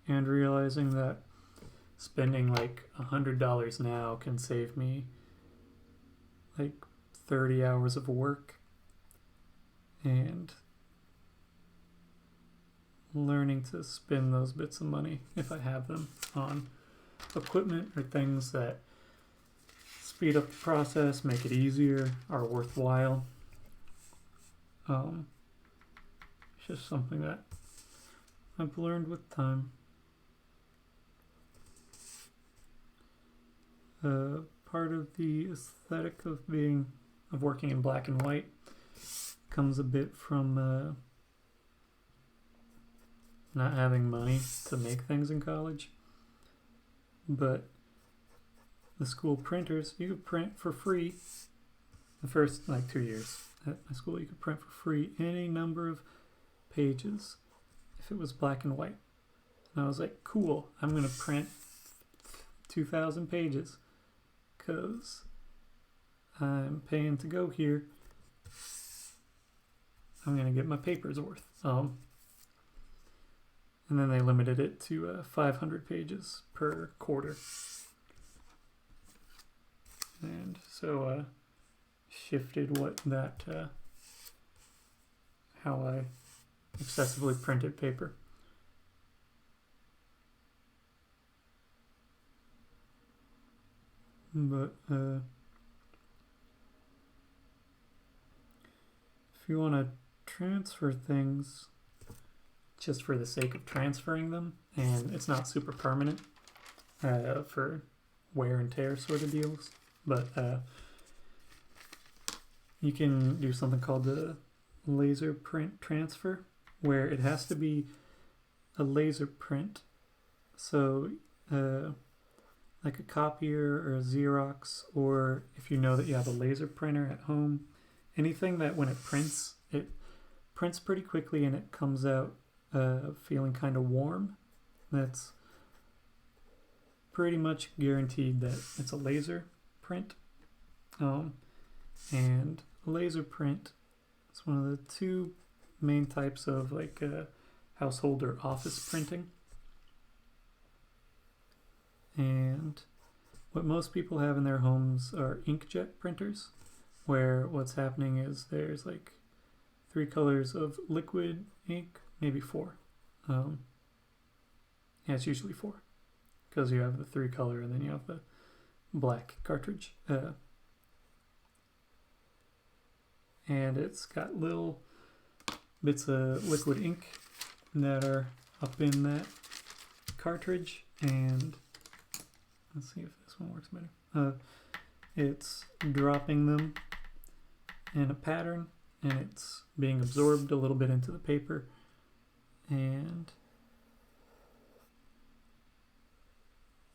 and realizing that spending like $100 now can save me like 30 hours of work, and learning to spend those bits of money, if I have them, on equipment or things that speed up the process, make it easier, are worthwhile. It's just something that I've learned with time. Part of the aesthetic of being of working in black and white comes a bit from not having money to make things in college. But the school printers, you could print for free the first 2 years at my school. You could print for free any number of pages if it was black and white. And I was like, cool, I'm going to print 2,000 pages because I'm paying to go here. I'm going to get my paper's worth. And then they limited it to 500 pages per quarter. And so shifted how I excessively printed paper. But if you want to transfer things just for the sake of transferring them, and it's not super permanent for wear and tear sort of deals, but you can do something called the laser print transfer, where it has to be a laser print. So like a copier or a Xerox, or if you know that you have a laser printer at home, anything that when it prints pretty quickly and it comes out feeling kind of warm, that's pretty much guaranteed that it's a laser print. And a laser print is one of the two main types of household or office printing. And what most people have in their homes are inkjet printers, where what's happening is there's 3 colors of liquid ink, maybe 4. Yeah, it's usually 4, because you have the 3 color and then you have the black cartridge. And it's got little bits of liquid ink that are up in that cartridge, and let's see if this one works better. It's dropping them in a pattern, and it's being absorbed a little bit into the paper, and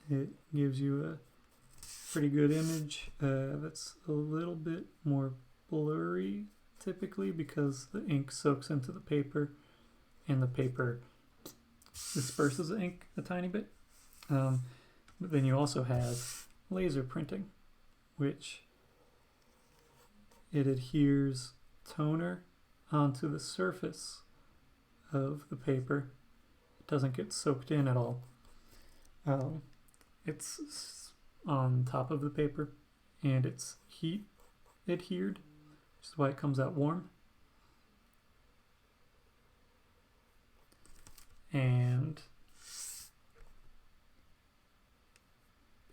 it gives you a pretty good image that's a little bit more blurry typically because the ink soaks into the paper and the paper disperses the ink a tiny bit. But then you also have laser printing, which it adheres toner onto the surface of the paper. It doesn't get soaked in at all. It's on top of the paper and it's heat adhered, which is why it comes out warm. And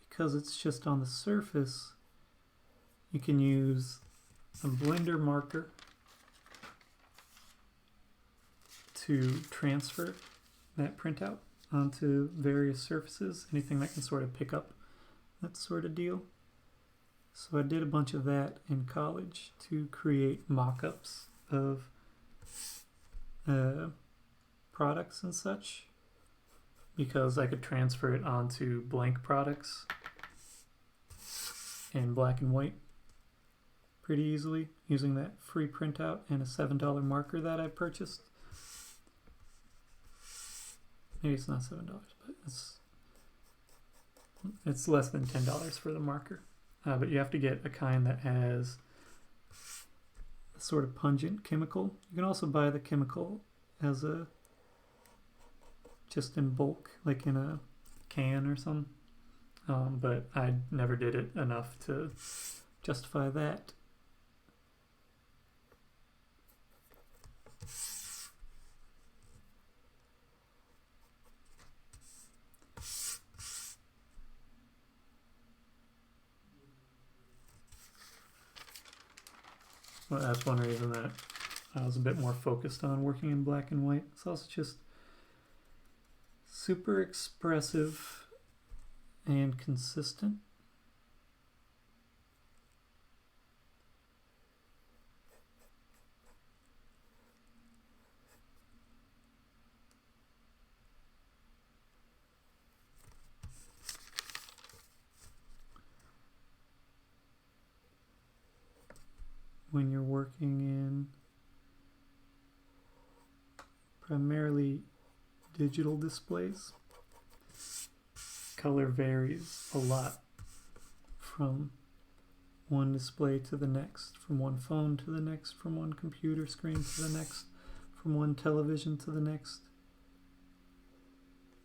because it's just on the surface, you can use a blender marker to transfer that printout onto various surfaces, anything that can sort of pick up that sort of deal. So I did a bunch of that in college to create mock-ups of products and such, because I could transfer it onto blank products in black and white pretty easily using that free printout and a $7 marker that I purchased. Maybe it's not $7, but it's less than $10 for the marker. But you have to get a kind that has a sort of pungent chemical. You can also buy the chemical as just in bulk, like in a can or something. But I never did it enough to justify that. Well, that's one reason that I was a bit more focused on working in black and white. It's also just super expressive and consistent. when you're working in primarily digital displays, color varies a lot from one display to the next, from one phone to the next, from one computer screen to the next, from one television to the next,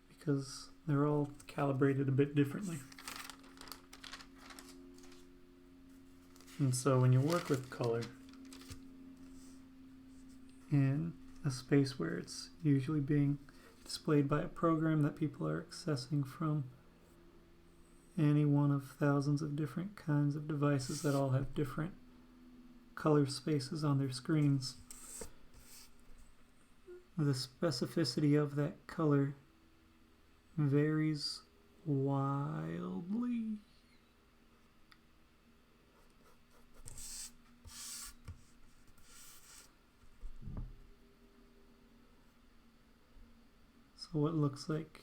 because they're all calibrated a bit differently. And so when you work with color in a space where it's usually being displayed by a program that people are accessing from any one of thousands of different kinds of devices that all have different color spaces on their screens, the specificity of that color varies wildly. So what looks like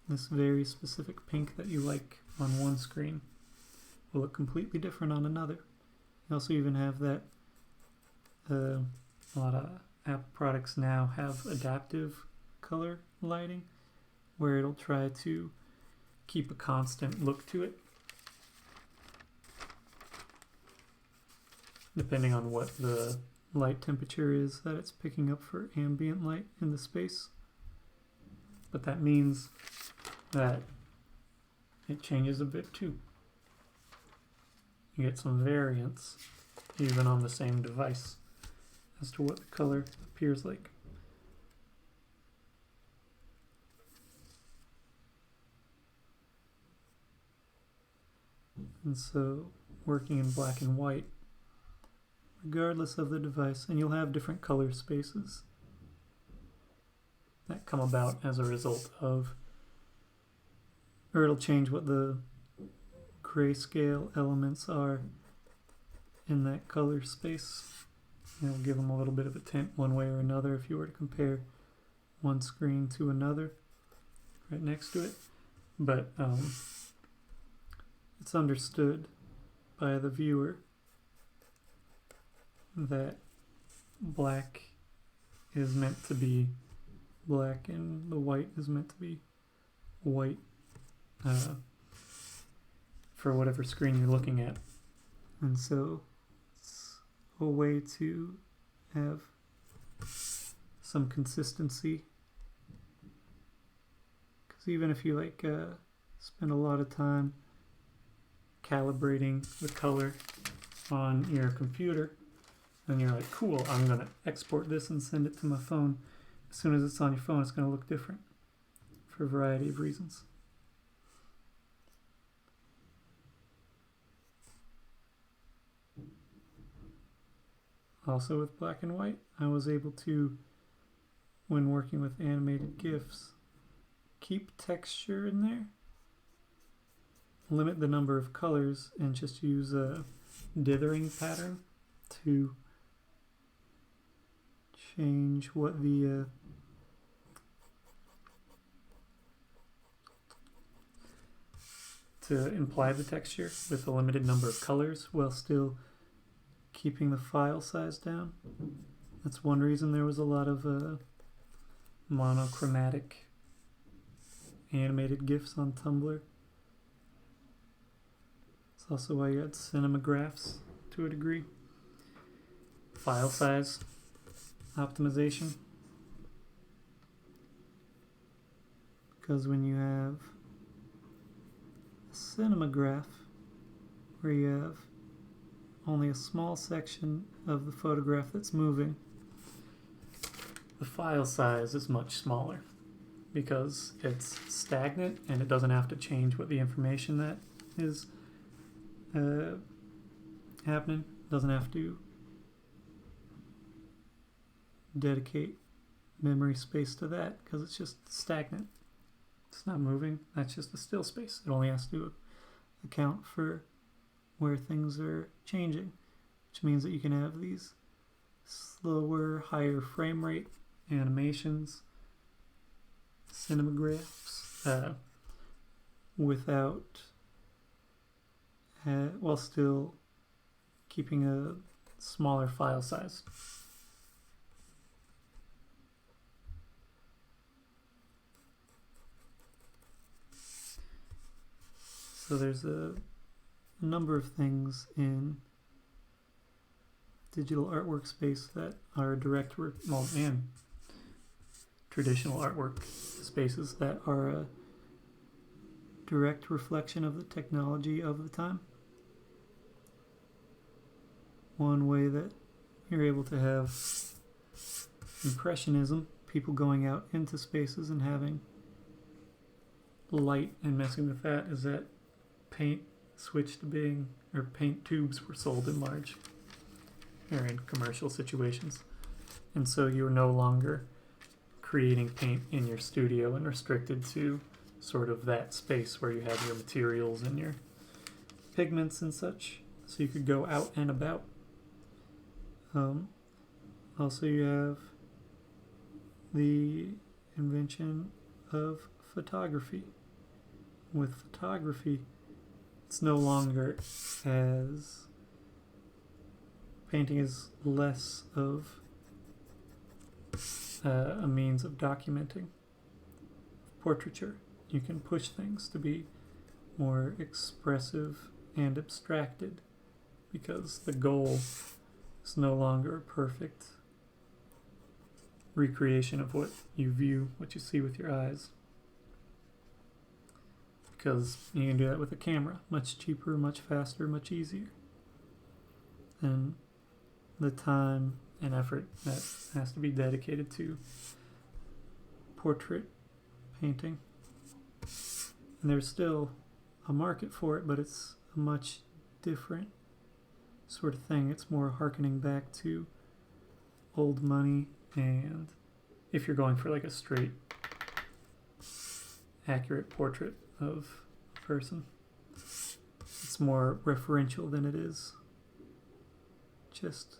this very specific pink that you like on one screen will look completely different on another. You also even have that, a lot of Apple products now have adaptive color lighting, where it'll try to keep a constant look to it, depending on what the light temperature is that it's picking up for ambient light in the space. But that means that it changes a bit too. You get some variance even on the same device as to what the color appears like. And so working in black and white, regardless of the device, and you'll have different color spaces that come about as a result of, or it'll change what the grayscale elements are in that color space. It'll give them a little bit of a tint one way or another if you were to compare one screen to another right next to it. But it's understood by the viewer that black is meant to be black and the white is meant to be white for whatever screen you're looking at. And so it's a way to have some consistency, because even if you spend a lot of time calibrating the color on your computer, and you're like, cool, I'm going to export this and send it to my phone. As soon as it's on your phone, it's going to look different for a variety of reasons. Also with black and white, I was able to, when working with animated GIFs, keep texture in there, limit the number of colors, and just use a dithering pattern to change what the to imply the texture with a limited number of colors while still keeping the file size down. That's one reason there was a lot of monochromatic animated GIFs on Tumblr. It's also why you had cinemagraphs to a degree. File size optimization. Because when you have a cinemagraph where you have only a small section of the photograph that's moving, the file size is much smaller because it's stagnant and it doesn't have to change what the information that is happening. It doesn't have to dedicate memory space to that because it's just stagnant. It's not moving. That's just a still space. It only has to account for where things are changing, which means that you can have these slower, higher frame rate animations, cinemagraphs, without, while still keeping a smaller file size. So there's a number of things in digital artwork space that are and traditional artwork spaces that are a direct reflection of the technology of the time. One way that you're able to have impressionism, people going out into spaces and having light and messing with that, is that paint switched to being, or paint tubes were sold in large, or in commercial situations. And so you're no longer creating paint in your studio and restricted to sort of that space where you have your materials and your pigments and such. So you could go out and about. Also you have the invention of photography. With photography, it's no longer as painting is less of a means of documenting portraiture. You can push things to be more expressive and abstracted because the goal is no longer a perfect recreation of what you view, what you see with your eyes. Because you can do that with a camera, much cheaper, much faster, much easier. And the time and effort that has to be dedicated to portrait painting. And there's still a market for it, but it's a much different sort of thing. It's more harkening back to old money, and if you're going for like a straight, accurate portrait of a person, it's more referential than it is just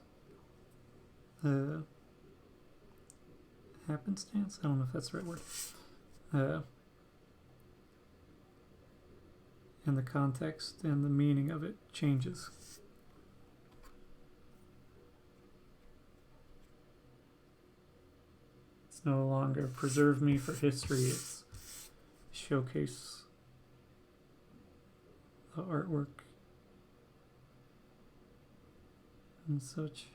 happenstance. I don't know if that's the right word. And the context and the meaning of it changes. It's no longer preserve me for history, it's showcase the artwork and such.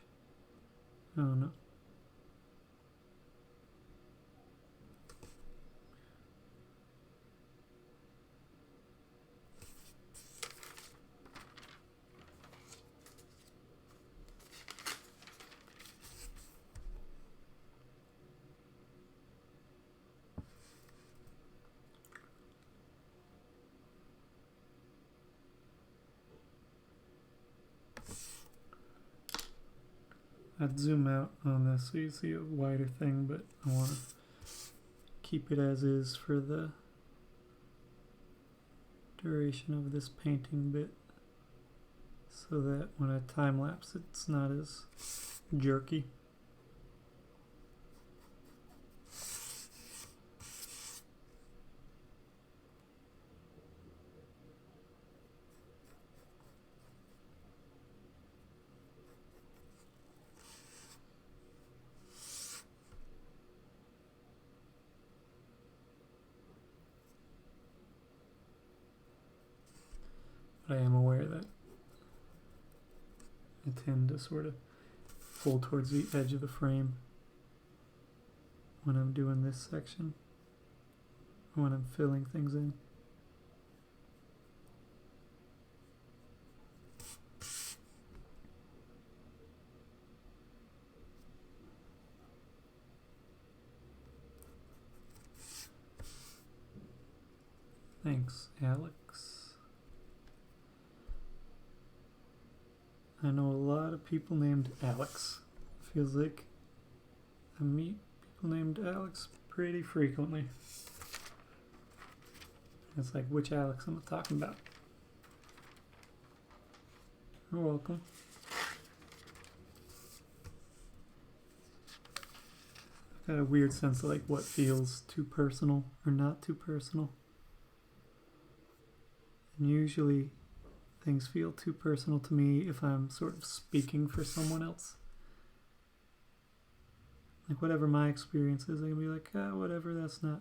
I don't know. I'd zoom out on this so you see a wider thing, but I want to keep it as is for the duration of this painting bit so that when I time lapse it's not as jerky. But I am aware that I tend to sort of pull towards the edge of the frame when I'm doing this section, or when I'm filling things in. Thanks, Alex. I know a lot of people named Alex. Feels like I meet people named Alex pretty frequently. It's like, which Alex am I talking about? You're welcome. I've got a weird sense of like what feels too personal or not too personal. And usually things feel too personal to me if I'm sort of speaking for someone else. Like whatever my experience is, I can be like, whatever, that's not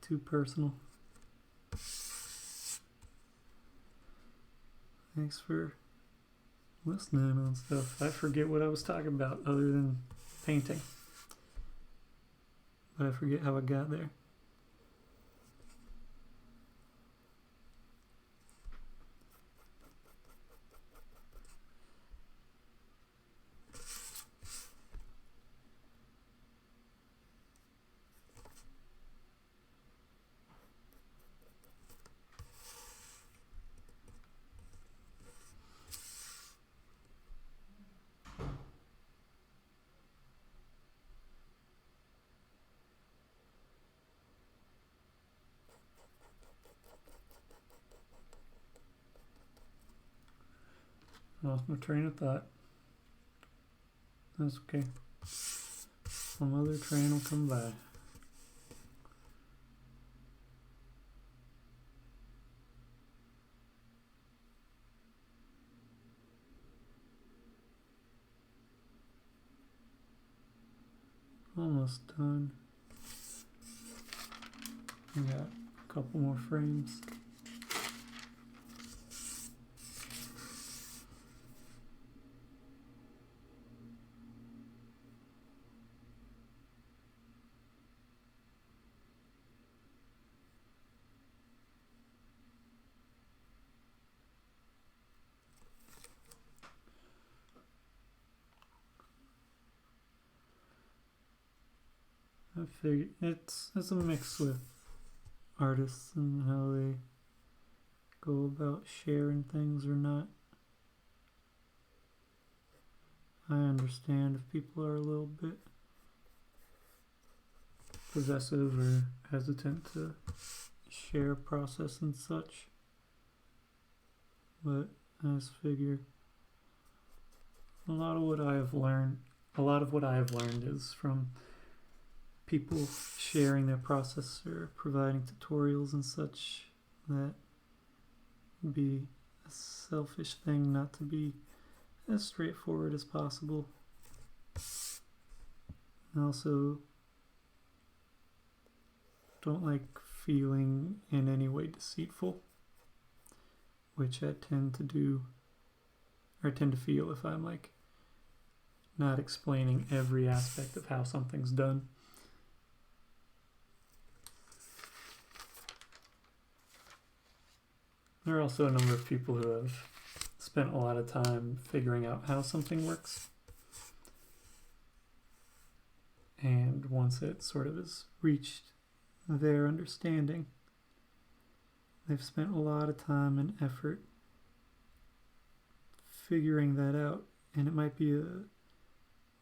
too personal. Thanks for listening and stuff. I forget what I was talking about other than painting. But I forget how I got there. Lost my train of thought. That's okay. Some other train will come by. Almost done. We got a couple more frames. I figure it's a mix with artists and how they go about sharing things or not. I understand if people are a little bit possessive or hesitant to share process and such, but I just figure a lot of what I have learned is from people sharing their process or providing tutorials and such. That would be a selfish thing not to be as straightforward as possible. I also don't like feeling in any way deceitful, which I tend to do, or I tend to feel if I'm like not explaining every aspect of how something's done. There are also a number of people who have spent a lot of time figuring out how something works. And once it sort of has reached their understanding, they've spent a lot of time and effort figuring that out. And it might be a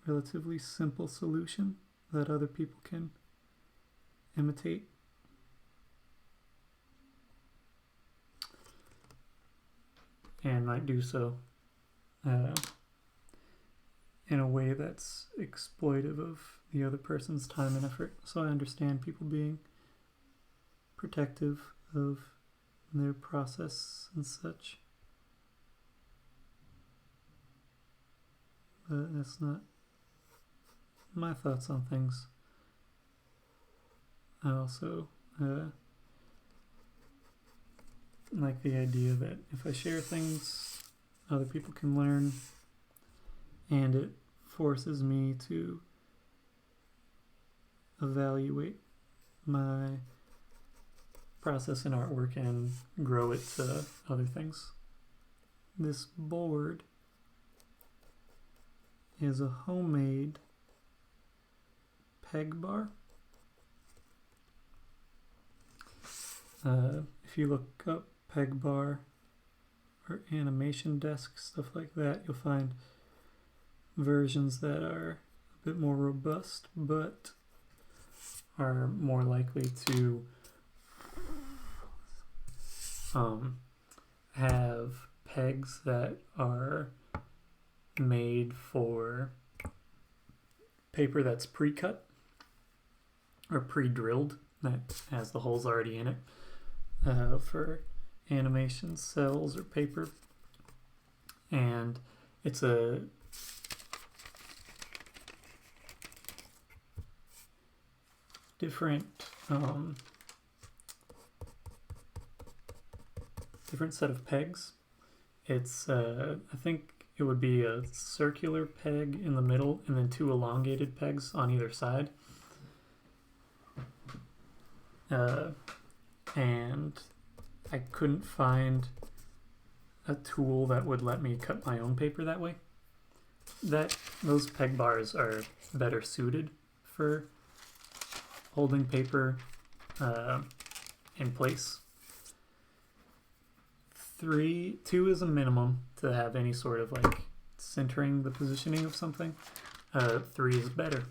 relatively simple solution that other people can imitate. And might do so in a way that's exploitive of the other person's time and effort. So I understand people being protective of their process and such. But that's not my thoughts on things. I also like the idea that if I share things, other people can learn, and it forces me to evaluate my process in artwork and grow it to other things. This board is a homemade peg bar. If you look up peg bar or animation desk, stuff like that, you'll find versions that are a bit more robust but are more likely to have pegs that are made for paper that's pre-cut or pre-drilled that has the holes already in it, for animation cells or paper, and it's a different different set of pegs. It's I think it would be a circular peg in the middle and then 2 elongated pegs on either side. And I couldn't find a tool that would let me cut my own paper that way. Those peg bars are better suited for holding paper in place. 2 is a minimum to have any sort of like centering the positioning of something. 3 is better,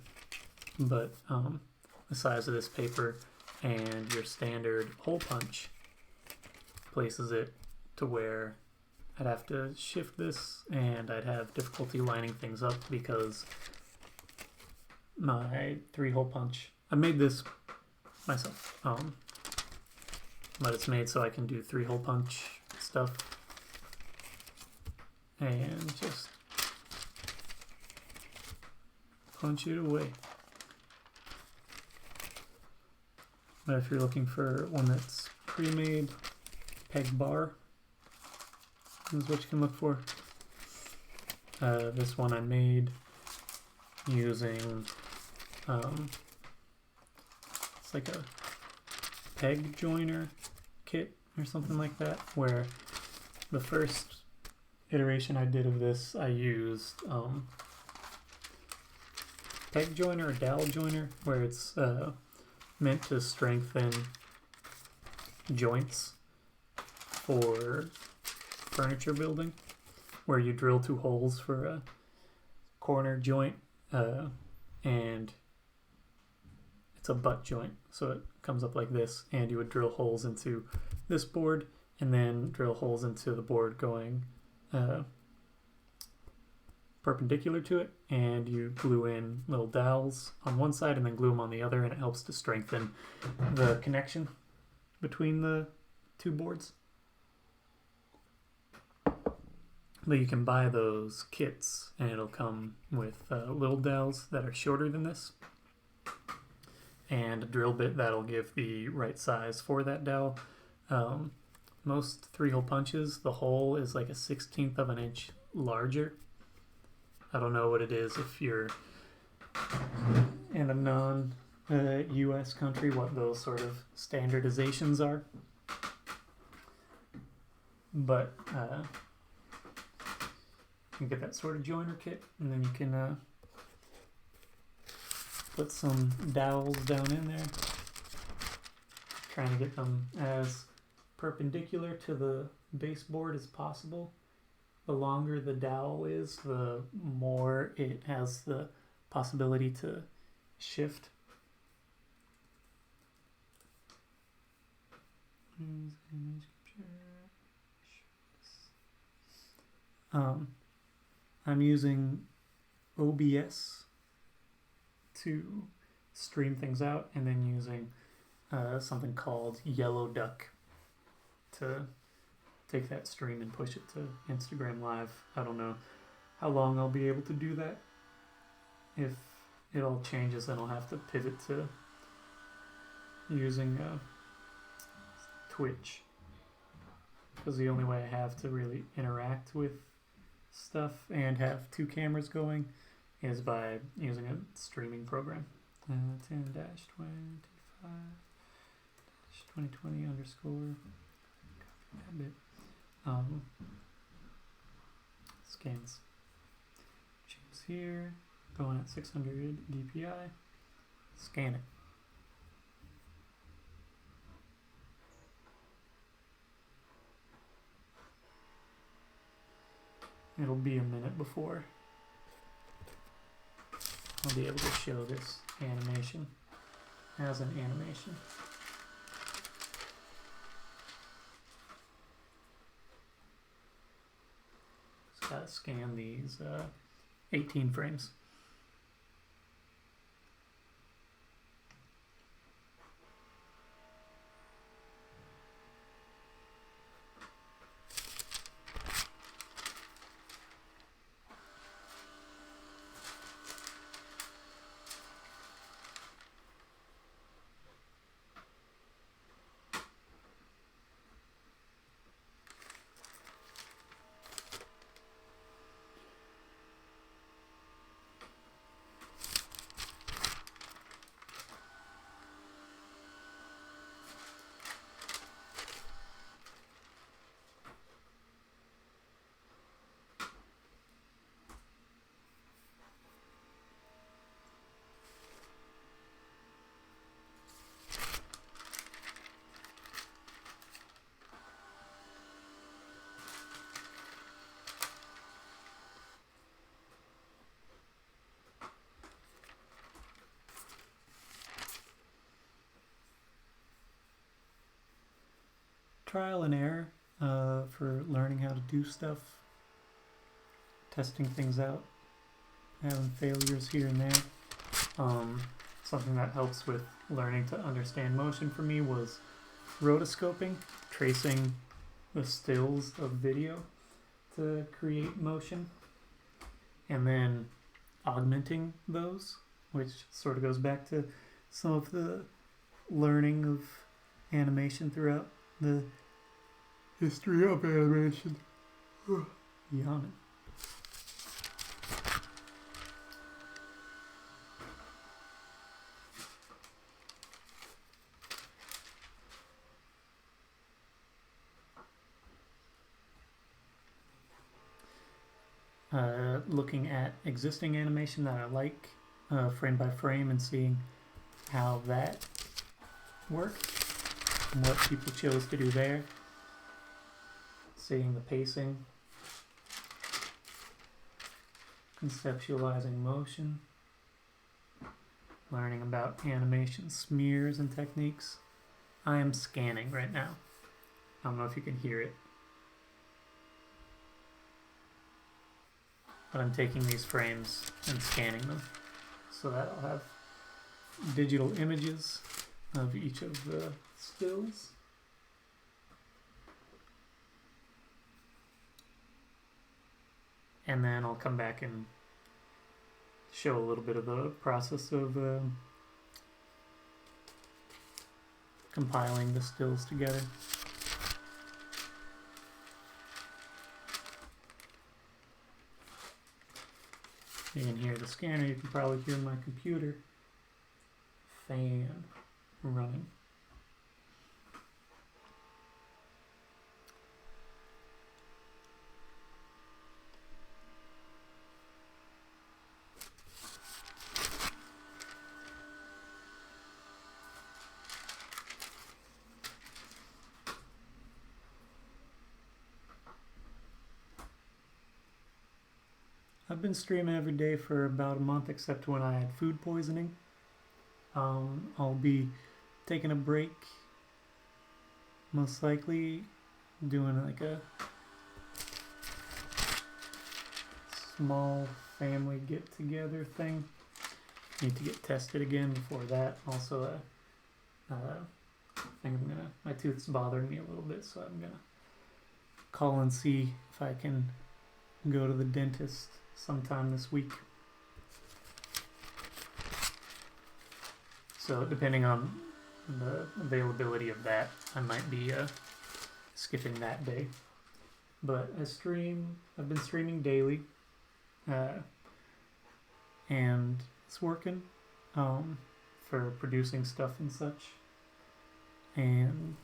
but the size of this paper and your standard hole punch places it to where I'd have to shift this and I'd have difficulty lining things up because my 3-hole punch, I made this myself, but it's made so I can do 3-hole punch stuff and just punch it away. But if you're looking for one that's pre-made, peg bar is what you can look for. This one I made using it's like a peg joiner kit or something like that, where the first iteration I did of this I used peg joiner or dowel joiner, where it's meant to strengthen joints for furniture building, where you drill 2 holes for a corner joint and it's a butt joint, so it comes up like this, and you would drill holes into this board and then drill holes into the board going perpendicular to it, and you glue in little dowels on one side and then glue them on the other, and it helps to strengthen the connection between the 2 boards. But you can buy those kits and it'll come with little dowels that are shorter than this and a drill bit that'll give the right size for that dowel. Most 3-hole punches, the hole is like a 1/16 of an inch larger. I don't know what it is if you're in a non-US country, what those sort of standardizations are. But you can get that sort of joiner kit, and then you can put some dowels down in there, trying to get them as perpendicular to the baseboard as possible. The longer the dowel is, the more it has the possibility to shift. I'm using OBS to stream things out, and then using something called Yellow Duck to take that stream and push it to Instagram Live. I don't know how long I'll be able to do that. If it all changes, then I'll have to pivot to using Twitch, because the only way I have to really interact with stuff and have 2 cameras going is by using a streaming program. 10-25-2020 underscore scans. Choose here, going at 600 DPI, scan it. It'll be a minute before I'll be able to show this animation as an animation. Just gotta scan these 18 frames. trial and error for learning how to do stuff, testing things out, having failures here and there. Something that helps with learning to understand motion for me was rotoscoping, tracing the stills of video to create motion, and then augmenting those, which sort of goes back to some of the learning of animation throughout the history of animation. Yawning. Looking at existing animation that I like, frame by frame, and seeing how that worked and what people chose to do there. Seeing the pacing, conceptualizing motion, learning about animation smears and techniques. I am scanning right now. I don't know if you can hear it, but I'm taking these frames and scanning them so that I'll have digital images of each of the stills. And then I'll come back and show a little bit of the process of compiling the stills together. You can hear the scanner, you can probably hear my computer fan running. I've been streaming every day for about a month, except when I had food poisoning. I'll be taking a break, most likely doing like a small family get-together thing. Need to get tested again before that. Also, I think my tooth's bothering me a little bit, so I'm gonna call and see if I can go to the dentist sometime this week. So depending on the availability of that, I might be skipping that day. But I've been streaming daily, and it's working for producing stuff and such. And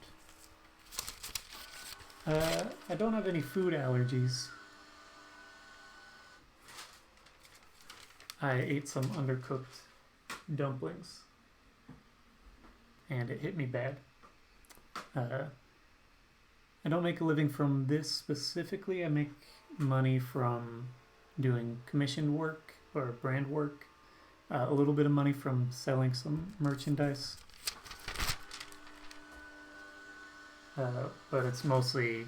I don't have any food allergies. I ate some undercooked dumplings, and it hit me bad. I don't make a living from this specifically. I make money from doing commissioned work or brand work, a little bit of money from selling some merchandise, but it's mostly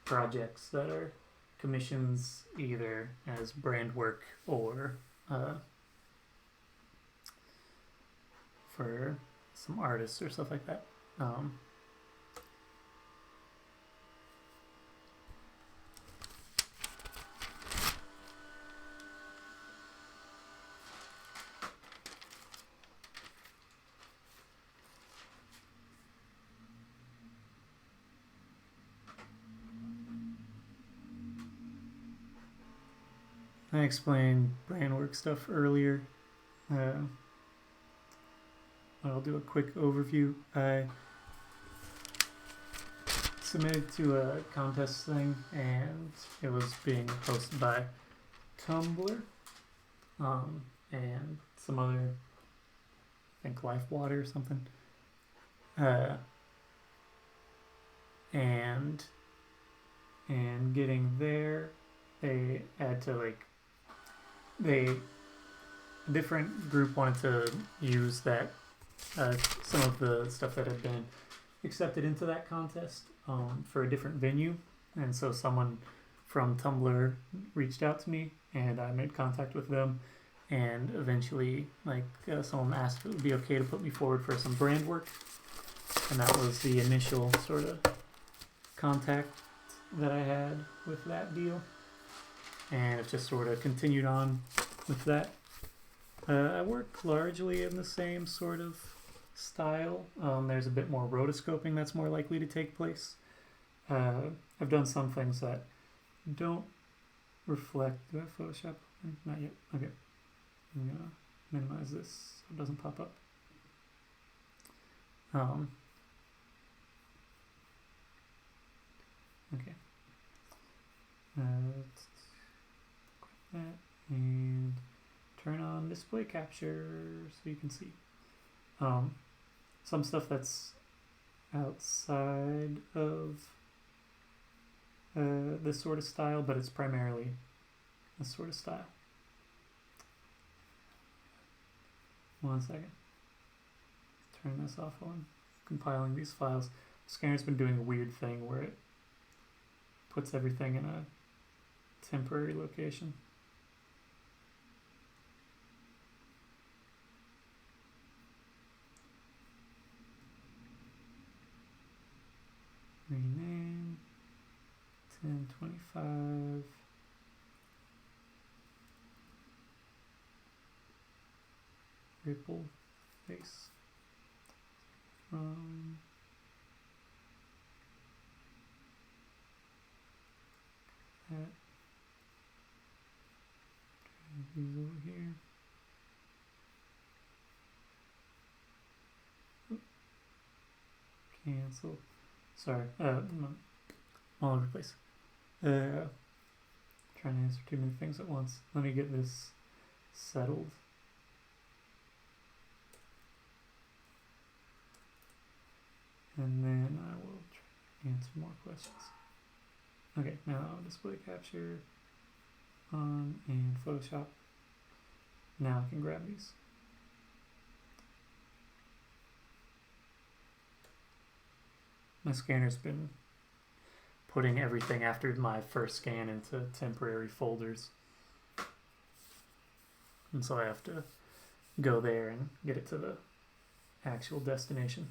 projects that are commissions either as brand work or for some artists or stuff like that. I explained brand work stuff earlier. I'll do a quick overview. I submitted to a contest thing, and it was being posted by Tumblr, and some other, I think Life Water or something. And getting there, they had to a different group wanted to use that some of the stuff that had been accepted into that contest for a different venue, and so someone from Tumblr reached out to me, and I made contact with them, and eventually, someone asked if it would be okay to put me forward for some brand work, and that was the initial sort of contact that I had with that deal, and it just sort of continued on with that. I work largely in the same sort of style. There's a bit more rotoscoping that's more likely to take place. I've done some things that don't reflect. Do I have Photoshop? Not yet. Okay. I'm gonna minimize this so it doesn't pop up. Okay. Quit that and turn on display capture so you can see. Some stuff that's outside of this sort of style, but it's primarily this sort of style. 1 second. Turn this off while I'm compiling these files. Scanner's been doing a weird thing where it puts everything in a temporary location. Rename 1025. Ripple face from that. These over here. Cancel. Sorry, I'm all over the place. Trying to answer too many things at once. Let me get this settled. And then I will try to answer more questions. Okay, now display capture on and Photoshop. Now I can grab these. My scanner's been putting everything after my first scan into temporary folders. And so I have to go there and get it to the actual destination.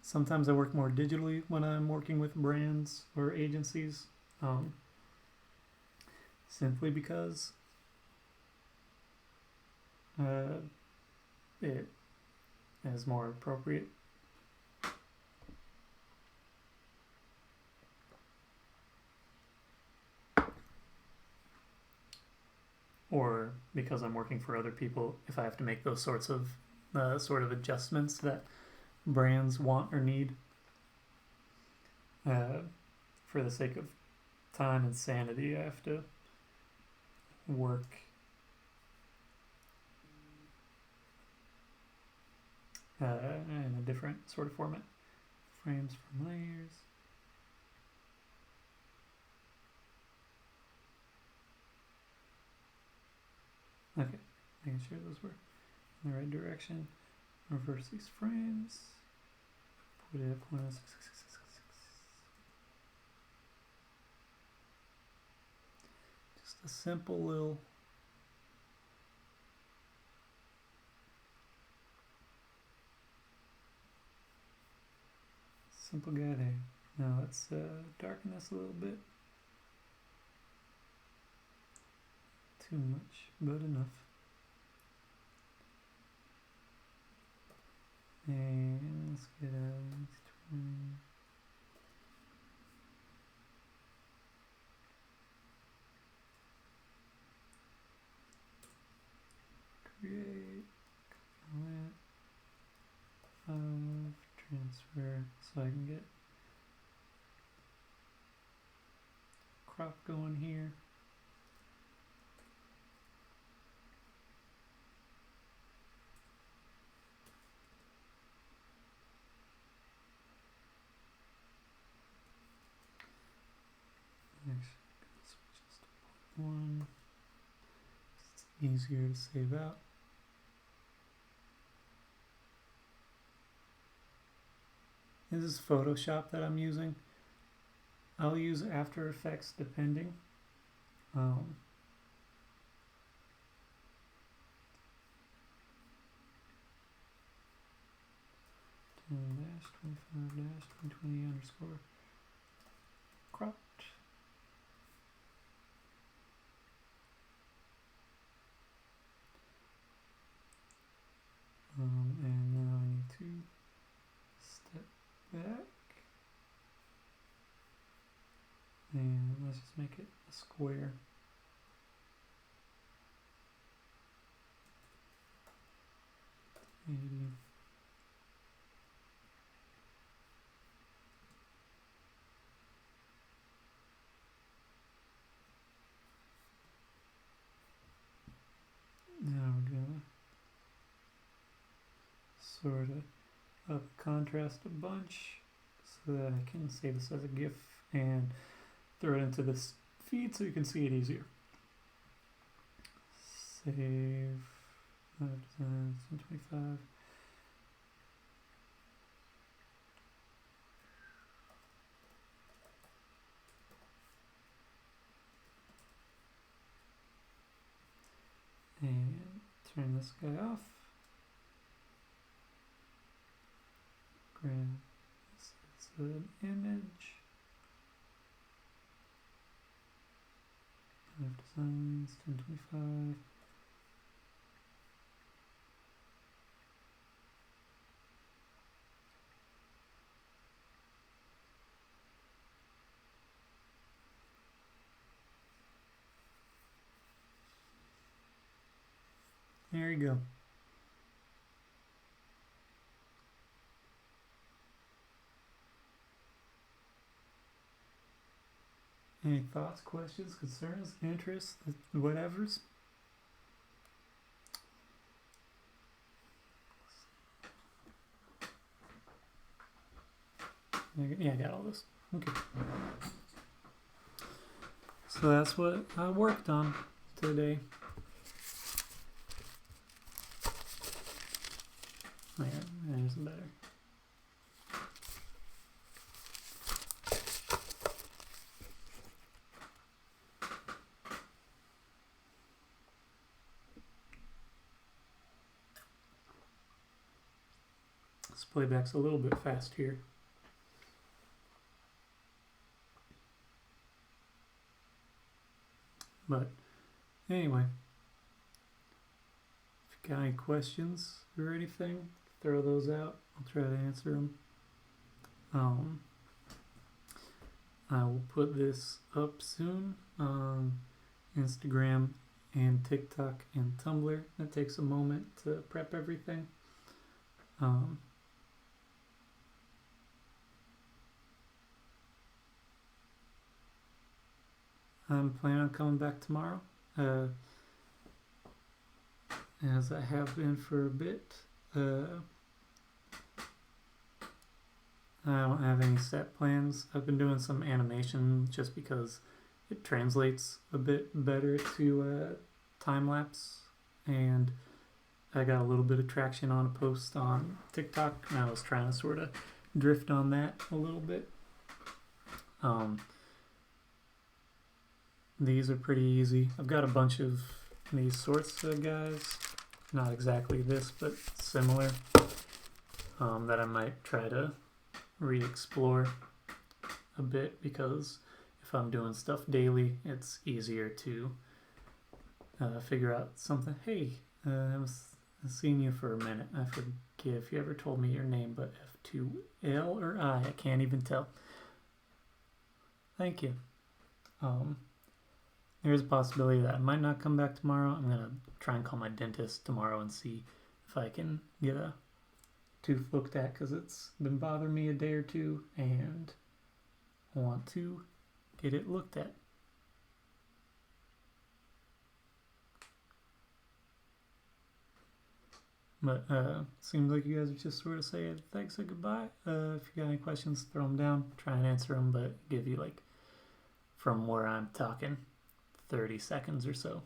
Sometimes I work more digitally when I'm working with brands or agencies, simply because it is more appropriate. Or because I'm working for other people, if I have to make those sorts of sort of adjustments that brands want or need, for the sake of time and sanity, I have to work in a different sort of format. Frames from layers. Okay, making sure those were in the right direction. Reverse these frames. Put it at 0.066666. Just a simple little simple guy there. Now let's darken this a little bit. Too much, but enough. And let's get at least 20. Create, transfer, so I can get crop going here. easier to save out. This is Photoshop that I'm using. I'll use After Effects depending. 10-25-2020 underscore cropped. And now I need to step back. And let's just make it a square. Maybe. Now we're gonna sort of up contrast a bunch so that I can save this as a GIF and throw it into this feed so you can see it easier. Save designs 125. And turn this guy off. Grab this as an image. Designs 1025. There you go. Any thoughts, questions, concerns, interests, whatevers? Yeah, I got all this. Okay. So that's what I worked on today. There, there's better. This playback's a little bit fast here. But anyway, if you got any questions or anything, throw those out. I'll try to answer them. I will put this up soon on Instagram and TikTok and Tumblr. It takes a moment to prep everything. I'm planning on coming back tomorrow, as I have been for a bit. I don't have any set plans. I've been doing some animation just because it translates a bit better to time-lapse, and I got a little bit of traction on a post on TikTok, and I was trying to sort of drift on that a little bit. These are pretty easy. I've got a bunch of these sorts of guys, not exactly this, but similar, that I might try to re-explore a bit, because if I'm doing stuff daily, it's easier to figure out something. Hey, I've seen you for a minute. I forget if you ever told me your name, but F2L or I can't even tell. Thank you. There's a possibility that I might not come back tomorrow. I'm going to try and call my dentist tomorrow and see if I can get a tooth looked at, because it's been bothering me a day or two and I want to get it looked at. But seems like you guys are just sort of saying thanks and goodbye. If you got any questions, throw them down. Try and answer them, but give you like, from where I'm talking, 30 seconds or so.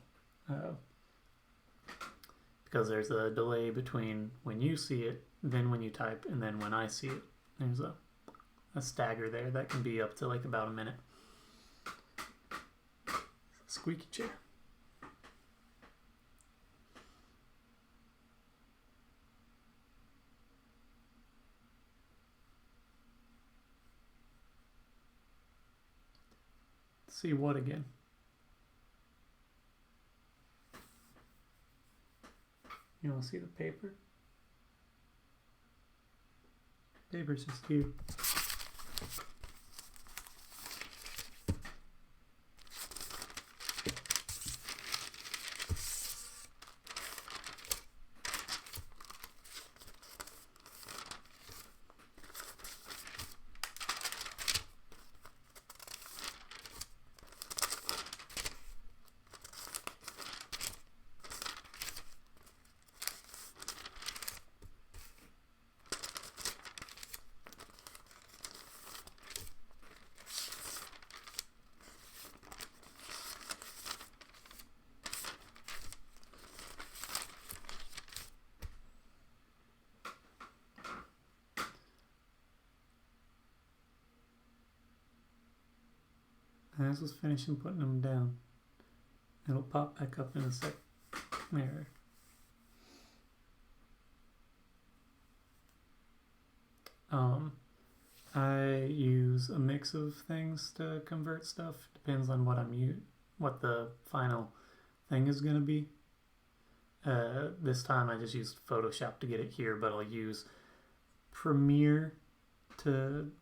because there's a delay between when you see it, then when you type, and then when I see it. There's a stagger there that can be up to like about a minute. Squeaky chair. See what again? You want to see the paper? Paper's just here. As I was finishing putting them down, it'll pop back up in a sec. There. I use a mix of things to convert stuff. Depends on what the final thing is gonna be. This time I just used Photoshop to get it here, but I'll use Premiere to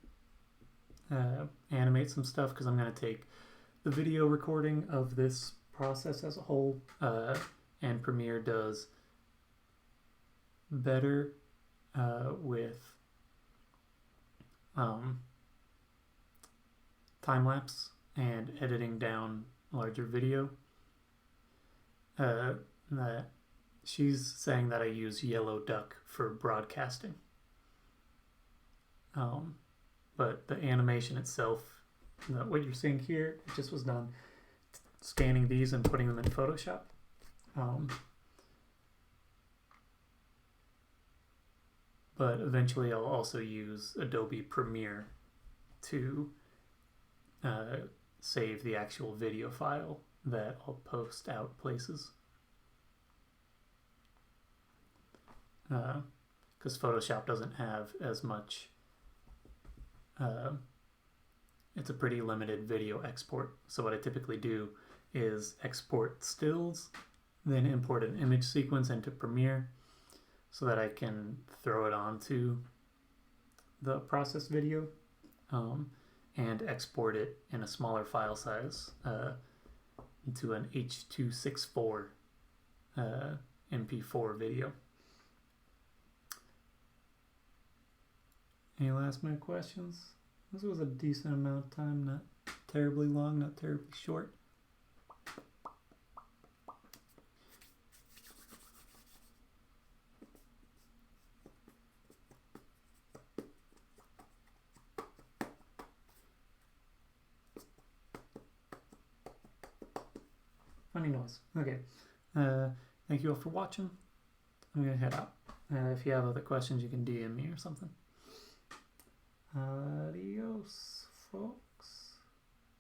animate some stuff because I'm going to take the video recording of this process as a whole, and Premiere does better with time-lapse and editing down larger video. She's saying that I use Yellow Duck for broadcasting. But the animation itself, what you're seeing here, it just was done scanning these and putting them in Photoshop. But eventually I'll also use Adobe Premiere to save the actual video file that I'll post out places. Because Photoshop doesn't have as much, it's a pretty limited video export. So what I typically do is export stills, then import an image sequence into Premiere so that I can throw it onto the process video, and export it in a smaller file size into an H.264 MP4 video. Any last minute questions? This was a decent amount of time, not terribly long, not terribly short. Funny noise. Okay. Thank you all for watching. I'm going to head out. If you have other questions, you can DM me or something. Adios, folks.